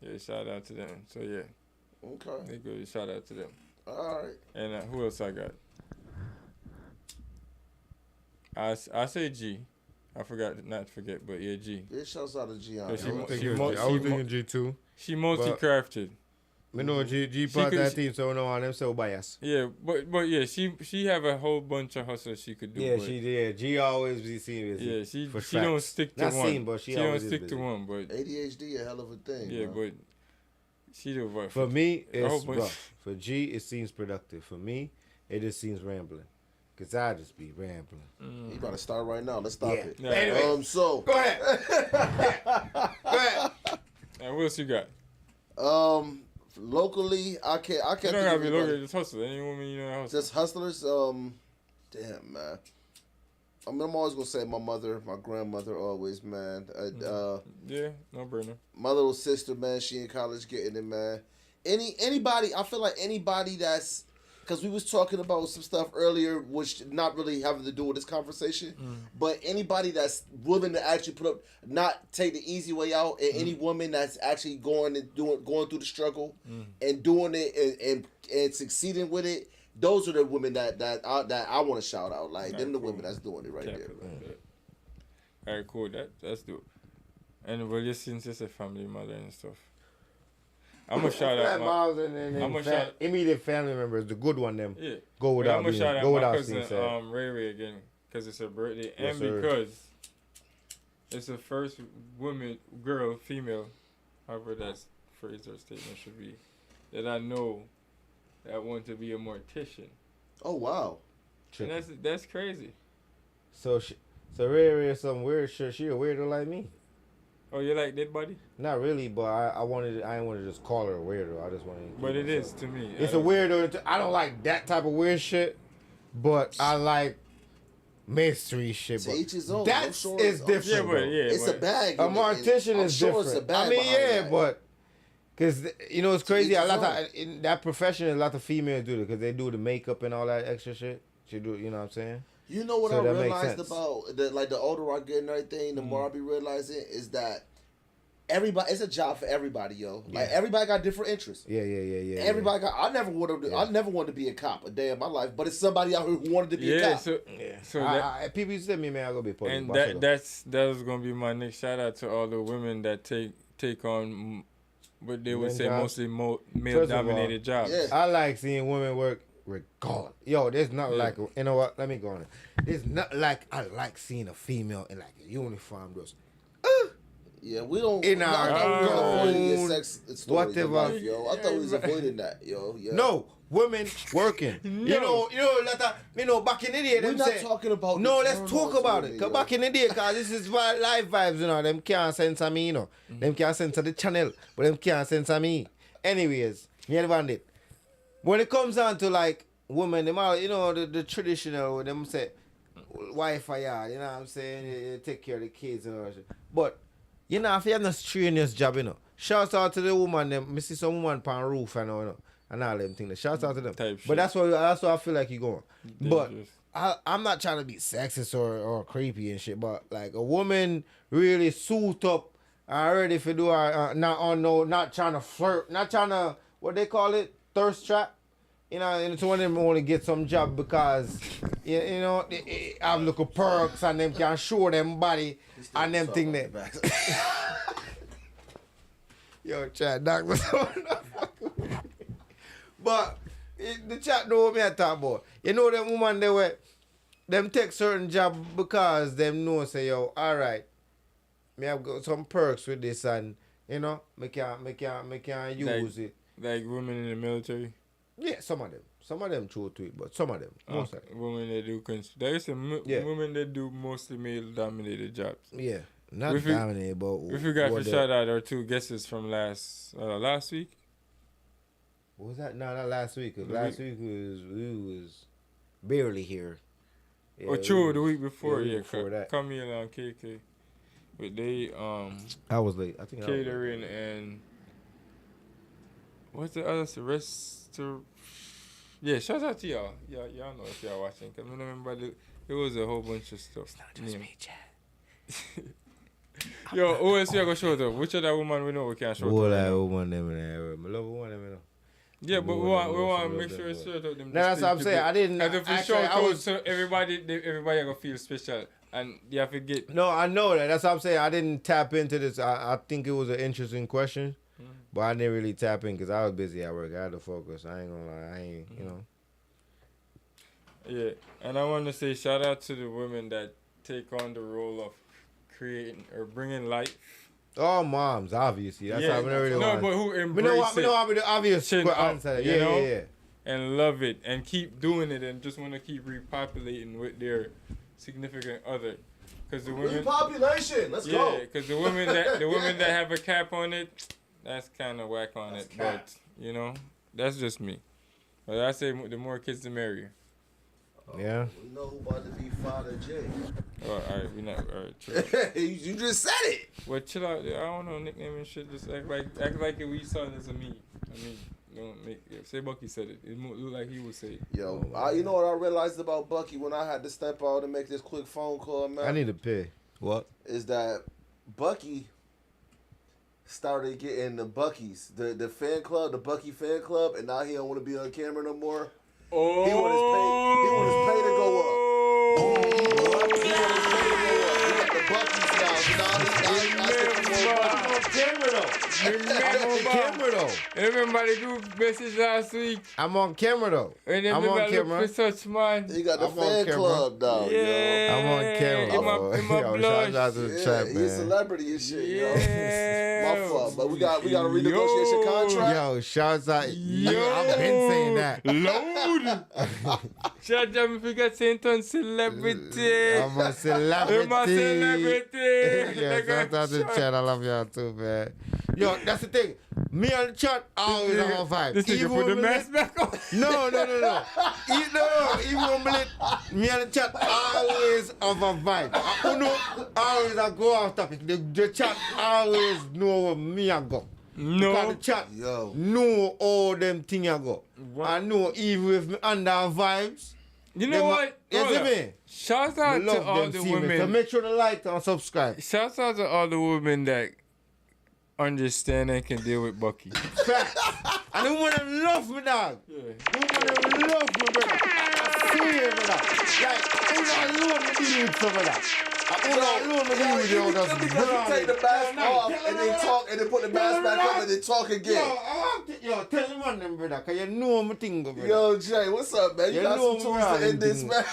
Yeah, shout out to them. So, yeah. Okay. They good. Shout out to them. All right. And who else I got? I say G. I forgot not to forget, but yeah, G. Yeah, shouts out to G. I was thinking G too. She multi-crafted. Me know G part that team, so no one them so biased. Yeah, but yeah, she have a whole bunch of hustles she could do. Yeah, she did. G always be seen busy. Yeah, she don't stick to not one. Seen, but she don't stick to one. But ADHD a hell of a thing. Yeah, bro. but she do what? For me, it's rough. For G, it seems productive. For me, it just seems rambling. Cause I just be rambling. You gotta start right now. Let's stop it. Yeah. Anyway, so go ahead. Go ahead. And what else you got? Locally, I can't. You don't have to be local. Just hustle. Any woman you know hustle. Just hustlers. Damn man. I mean, I'm always gonna say my mother, my grandmother, always man. Yeah, no brainer. My little sister, man, she in college getting it, man. Anybody, I feel like anybody that's. Because we was talking about some stuff earlier, which not really having to do with this conversation, but anybody that's willing to actually not take the easy way out, and any woman that's actually going through the struggle and doing it and succeeding with it, those are the women that I want to shout out. Like them, the women that's doing it right there. All right, cool. That's dope. And well, just since it's a family mother and stuff. I'm gonna shout out immediate family members, the good one. Them go without me. I'm gonna shout out go my without cousin Ray again because it's her birthday and sir. because it's the first female, however that phrase or statement should be, that I know that want to be a mortician. Oh wow, and that's crazy. So Ray is some weird shit. She a weirdo like me. Oh, you like that, buddy? Not really, but I didn't want to just call her a weirdo. I just wanted. But it is to me. It's a weirdo. I don't like that type of weird shit, but I like mystery shit. To each his own. That is different. It's a bag. A mortician is different. It's a bag. I mean, but because it's crazy. A lot of in that profession, a lot of females do it because they do the makeup and all that extra shit. She do, you know what I'm saying? You know what I realized about the older I get and everything, the more I be realizing is that everybody, it's a job for everybody, yo. Like everybody got different interests. Yeah. Everybody got. I never wanted to be a cop a day in my life, but it's somebody out here who wanted to be a cop. So people used to tell me, man, I go be police. And that was gonna be my next shout out to all the women that take on what they would say mostly male dominated jobs. Yeah. I like seeing women work. Regardless, yo, there's not like you know what? Let me go on it. There's not like I like seeing a female in like a uniform dress. Yeah, we don't. In our avoiding sex stories in whatever. life, yo. I thought we was avoiding that, yo. Yeah. No, women working. No. You know, back in the day, we're them not say, talking about. no, let's talk about it. Cause back in the day, cause this is live vibes, you know. Them can't censor me, you know. Them can't censor the channel, but them can't censor me. Anyways, me and it. When it comes down to like women, them all, you know, the traditional, them say, wife, you know what I'm saying, you take care of the kids and all that shit. But You know, if you have no strenuous job, you know. Shouts out to the woman, them. I see some woman on roof and all, you know, and all them things. Shouts out to them. Type But shit. that's what I feel like you're going. But Dangerous. I'm not trying to be sexist or creepy and shit, but like a woman really suit up and ready for do her, not trying to flirt, not trying to, what they call it, thirst trap. You know, and it's one of them want to get some job because, you know, they have little perks and them can show them body and them thing that. Yo, chat, knock me But the chat know what me I talk about. You know them woman they were, them take certain job because them know say, yo, alright, me have got some perks with this and, you know, me can use it. Like women in the military. Yeah, some of them true to it, but some of them, most of them. Women that do there is some women that do mostly male dominated jobs. Yeah, not dominated, but we forgot to shout out our two guesses from last week. What was that? No, not last week. Last week we was barely here. Yeah, true, the week before. The week before that. Camille and KK, but they I was late. I think catering and what's the other Yeah, shout out to y'all. Y'all know if y'all watching. Cause I remember it was a whole bunch of stuff. It's not just me, Chad. Yo, OSC I go show up. Which other woman we know we can't show up? That woman them in there. I love woman them in there. Yeah, but we want to make sure it's show up them. No, that's what I'm saying. I didn't. And if we show out, so everybody gonna feel special, and you have to get. No, I know that. That's what I'm saying. I didn't tap into this. I think it was an interesting question. But I didn't really tap in because I was busy at work. I had to focus. I ain't gonna lie. You know. Yeah, and I want to say shout out to the women that take on the role of creating or bringing life. Oh, moms, obviously. That's how we really want. No, but who embrace it. We know how the obvious answer. Yeah. And love it and keep doing it and just want to keep repopulating with their significant other. Cause the women, repopulation. Let's go. Yeah, because the women that have a cap on it. That's kind of whack on it, but, you know, that's just me. But I say the more kids, the merrier. Yeah. We know who about to be Father J. Oh, all right, we not, all right, chill out. You just said it. Well, chill out. I don't know, nickname and shit. Just act like it we saw it as a me. I mean, don't make it. Say Bucky said it. It look like he would say it. Yo, you know what I realized about Bucky when I had to step out and make this quick phone call, man? I need to pay. What? Is that Bucky started getting the Buckies, the fan club, the Bucky fan club, and now he don't want to be on camera no more. Oh, he want his pay to go up. He want his pay to go up. He got the Buckies now. So now I'm on camera though. Everybody do message last week. I'm on camera though. And I'm on camera. Such man. He got the fan club now. Yeah. I'm on camera. In my shout out to the chat, man. He's a celebrity and shit, yeah. yo. My fault, but we got a renegotiation contract. Yo, shouts out. I've been saying that. Load. Shout out if you got Saint on celebrity. I'm a celebrity. I'm a celebrity. Yeah, shout out to the chat. I love y'all too, man. Yo, that's the thing. Me and the chat always on my vibe. This nigga put the mask back on. No. Even me and the chat always on my vibe. Always I go off topic. The chat always know where me I go. No. Because the chat know all them things I go. What? I know even if me under vibes. You know what? You see me? Shout out to all the women. So make sure to like and subscribe. Shout out to all the women that understand and can deal with Bucky. Facts. And the women love me, dog. Yeah. The women love me, brother. I swear, brother. Like, who not alone me deal with some of that? Who not alone me deal with you? Because you take the mask off and then talk and then put the mask back on and then talk again. Yo, tell me one them, brother, because you know my thing, brother. Yo, Jay, what's up, man? You got some tools to end this, man.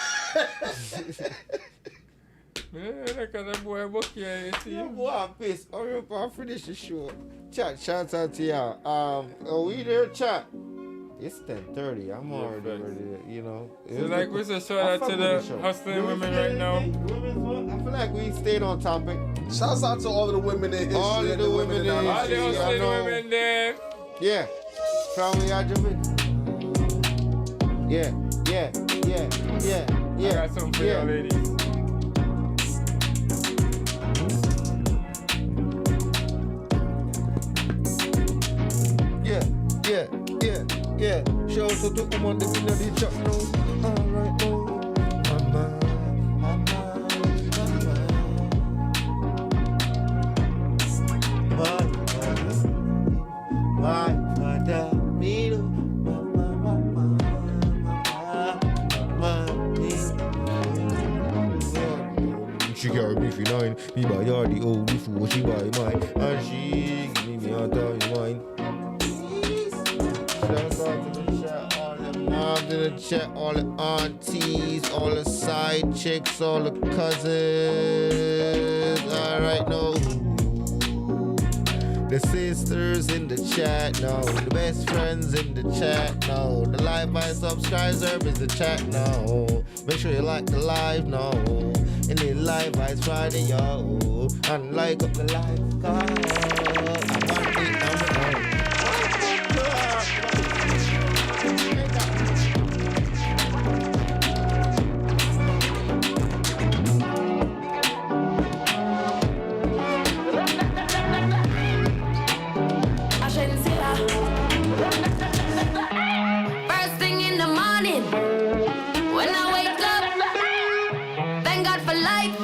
Man, look at that boy Bucky. I see Yo, him. boy, I'm pissed. Hurry up and finish the show. Chat, shout out to y'all. Are we there, chat? It's 10:30. I'm already ready, you know. So like we said, shout out to the hustling women right now. I feel like we stayed on topic. Shouts out to all of the women in history. All of the women in All the history. hustling women there. Yeah. Family argument. Yeah. I got something for y'all ladies. Shout out to woman that's in the chat now. Alright now. My mother, me do. She carry me for 9. Me buy her the old before she buy mine. And she give me a time mine. Shout out to the chat, all the moms in the chat, all the aunties, all the side chicks, all the cousins. Alright now. The sisters in the chat now, the best friends in the chat now, the Livevybz subscribers in the chat now. Make sure you like the live now, and the Livevybz Friday yo, and like up the live First thing in the morning, when I wake up, thank God for life.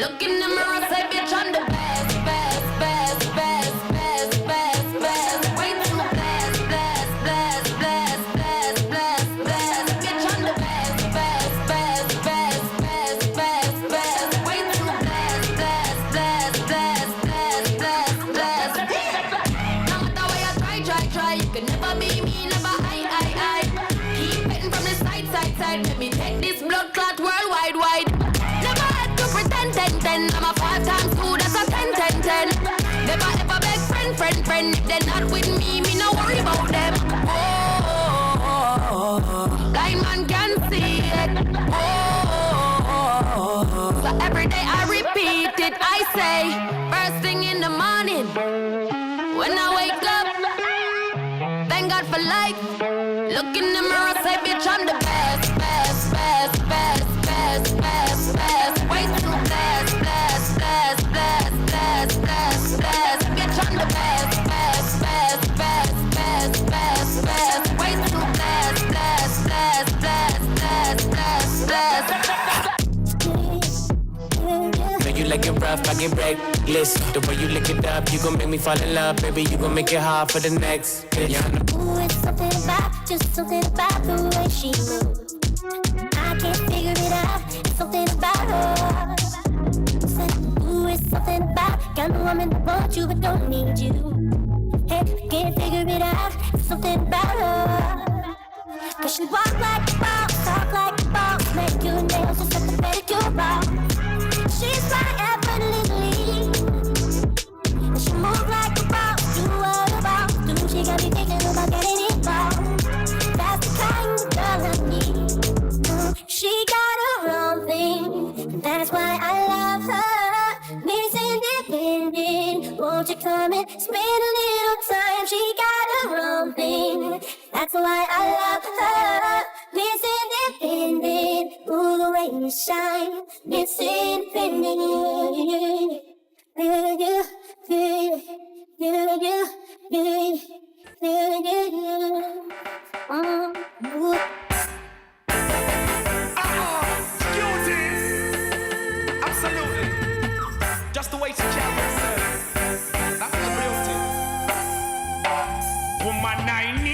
Look in the mirror, say, bitch, I'm the best, best, best, best, best, best, best. Wait till the best, best, best, best, best, best, best. Bitch, I'm the best, best, best, best, best, best, best. Wait till the best, best, best, best, best, best, best. No matter where you try, you can never be me, never I. Keep hitting from the side. Let me take this blood clot worldwide, wide. Never had to pretend, 10. I'm a 5 times 2, that's a 10. Never ever beg friend. If they're not with me no worry about them. Blind man can see it. So every day I repeat it. I say, first thing in the morning, when I wake up, thank God for life. Look in the mirror, say, bitch, I'm the best, best, best, best, best, best, best. Wait till the best, best, best, best, best, best, best. Bitch, I'm the best, best, best, best, best, best, best. Wait till the best, best, best, best, best, best, best. Know you like it rough, I get reckless. The way you lick it up, you gon' make me fall in love, baby. You gon' make it hard for the next bitch. Ooh, it's something about, just something about the way she moves. I can't figure it out, it's something about her. Ooh, it's something about, kind of woman that wants you but don't need you. Hey, can't figure it out, it's something about her. Cause she walk like a boss, talk like a boss, make your nails just like a pedicure boss. She's fly effortlessly, and she move like a boss, do what a boss do. She got me thinking about getting involved. That's the kind of girl I need. She got her own thing, and that's why I love her. Miss Independent, won't you come and spend a little time? She got her own thing, that's why I love her. Miss Independent, ooh, the way you shine. Miss Independent, Absolutely. Just the way she carries herself. That's the beauty. Woman, I need